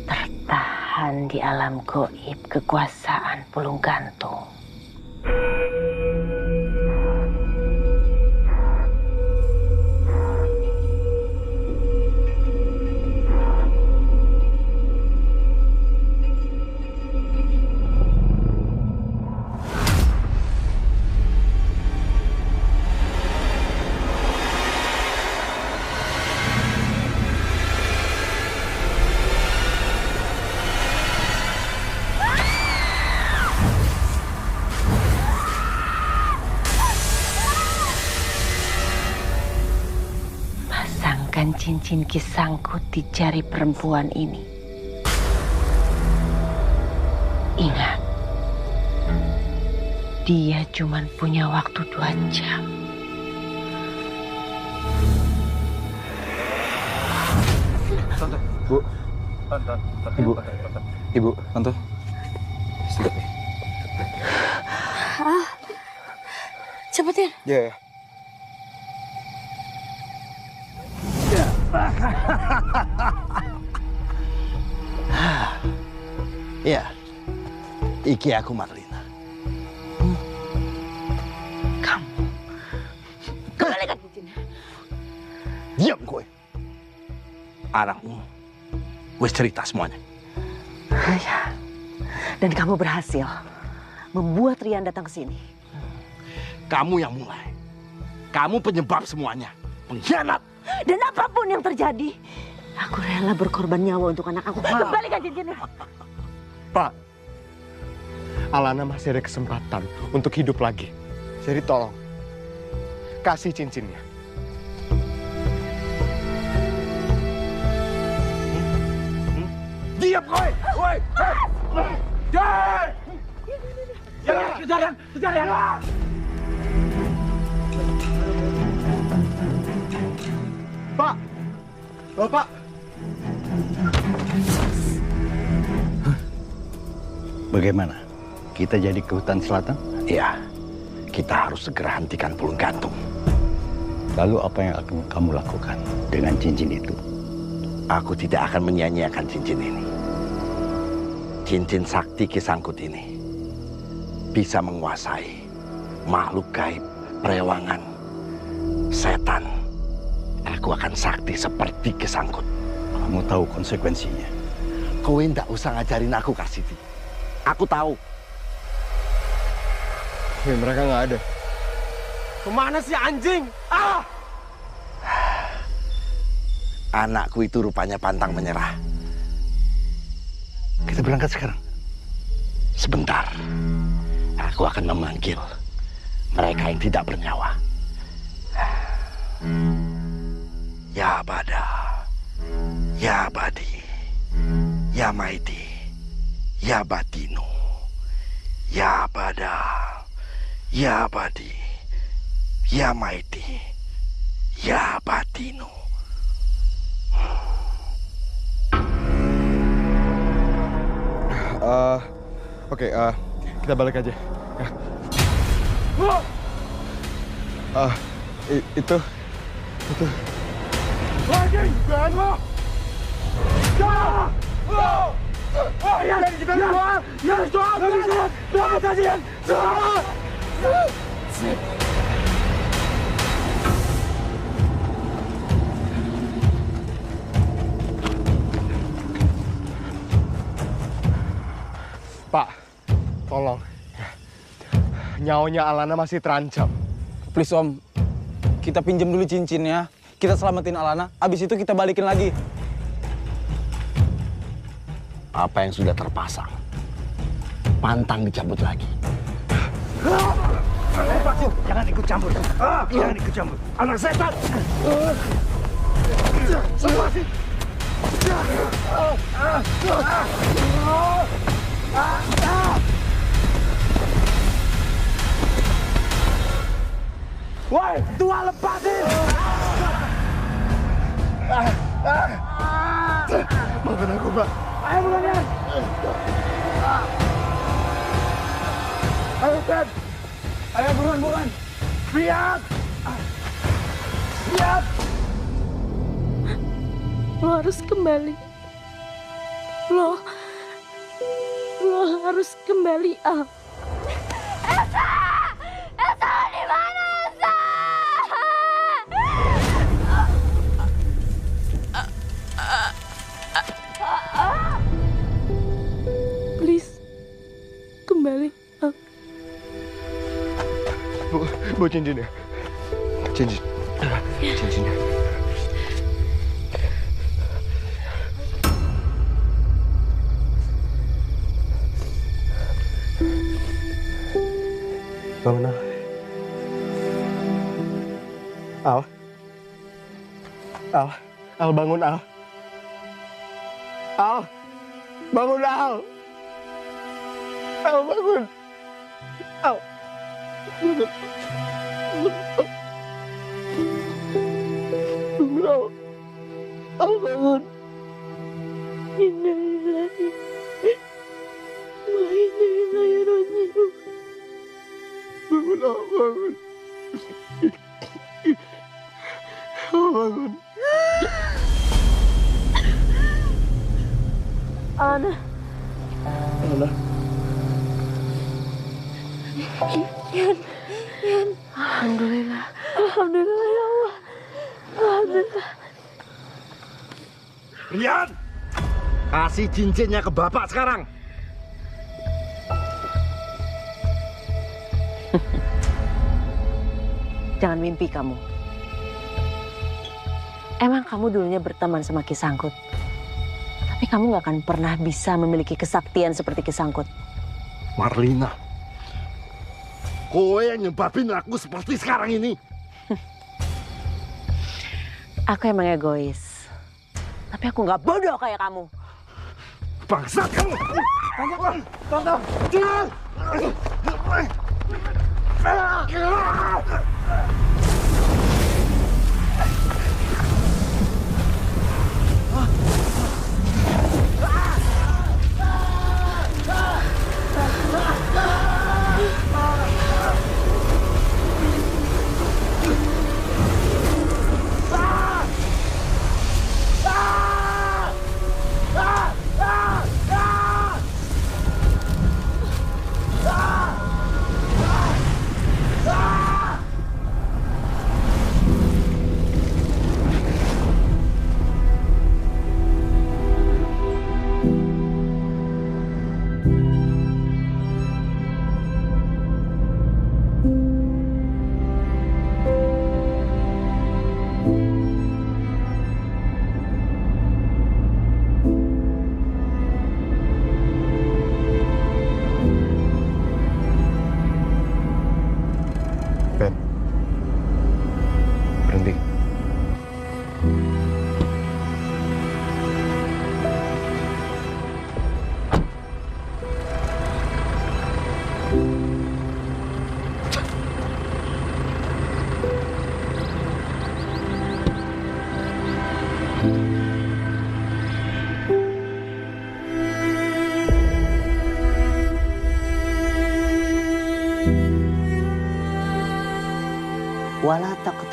tertahan di alam goib kekuasaan Pulung Gantung. Cincin kisangkut di jari perempuan ini. Ingat, dia cuma punya waktu 2 jam. Tante, Bu. Ibu, Tante. Sudah. Cepetin. Ya. Ya, iki aku Marlina. Kamu kembalikan cincinnya. Diam kowe. Anakmu wis cerita semuanya. Ya. Dan kamu berhasil membuat Rian datang ke sini. Kamu yang mulai. Kamu penyebab semuanya. Pengkhianat. Dan apapun yang terjadi, aku rela berkorban nyawa untuk anak aku. Kembalikan cincinnya. Pak, Alana masih ada kesempatan untuk hidup lagi. Jadi tolong, kasih cincinnya. Diam kowe! Woi! Jangan! Kejar! Pak! Bapak! Bagaimana? Kita jadi ke hutan selatan? Iya, kita harus segera hentikan Pulung Gantung. Lalu apa yang akan kamu lakukan dengan cincin itu? Aku tidak akan menyia-nyiakan cincin ini. Cincin sakti Kisangkut ini bisa menguasai makhluk gaib, perewangan, setan. Aku akan sakti seperti Kisangkut. Kamu tahu konsekuensinya? Kowe ndak usah ngajarin aku, Kasiti. Aku tahu. Mereka nggak ada. Kemana sih anjing? Anakku itu rupanya pantang menyerah. Kita berangkat sekarang. Sebentar. Aku akan memanggil mereka yang tidak bernyawa. Ya Bada, Ya Badi, Ya Maiti, Ya Batino, Ya Bada, Ya Badi, Ya Maiti, Ya Batino. Oke, kita balik aja. Ya. Itu. Lagi, jangan lo. Jangan. Ya, kita keluar. Ya, jangan kasihan. Pak, tolong. Nyawanya Alana masih terancam. Please Om, kita pinjam dulu cincinnya, kita selamatin Alana, abis itu kita balikin lagi. Apa yang sudah terpasang, pantang dicabut lagi. Lepasin, jangan ikut campur. Jangan ikut campur. Anak setan. Lepasin. Woi, tua lepasin! Maafin aku, Pak. Ayo buruan. Ayo, Ted. Ayo buruan. Siap. Lo harus kembali. Lo harus kembali, Al. Elsa di mana, Elsa? Please, kembali, Al. Bu, cincinnya. Cincinnya. Bangun, Al. Al, bangun, Al. Bangun, Al. Bangun. Al. Bangun. Innalillahi wa inna ilaihi raji'un. Bangun. Ana. Yan. Alhamdulillah ya Allah. Alhamdulillah. Rian, kasih cincinnya ke bapak sekarang. Jangan mimpi kamu. Emang kamu dulunya berteman sama Kisangkut. Tapi kamu gak akan pernah bisa memiliki kesaktian seperti Kisangkut. Marlina, kowe yang nyebabin aku seperti sekarang ini. Aku emang egois. Tapi aku gak bodoh kayak kamu. Bangsat kamu! Tante! Jangan!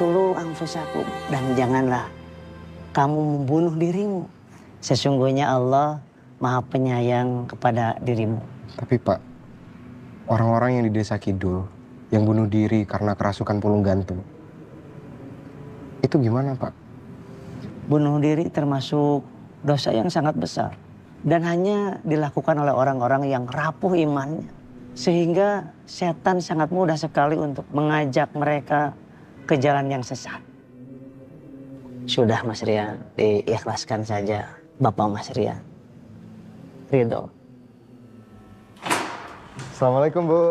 taqtulu anfusakum. Dan janganlah kamu membunuh dirimu. Sesungguhnya Allah Maha Penyayang kepada dirimu. Tapi Pak, orang-orang yang di desa Kidul yang bunuh diri karena kerasukan pulung gantung, itu gimana Pak? Bunuh diri termasuk dosa yang sangat besar. Dan hanya dilakukan oleh orang-orang yang rapuh imannya. Sehingga setan sangat mudah sekali untuk mengajak mereka ke jalan yang sesat. Sudah Mas Rian, diikhlaskan saja Bapak Mas Rian. Ridho. Assalamualaikum Bu.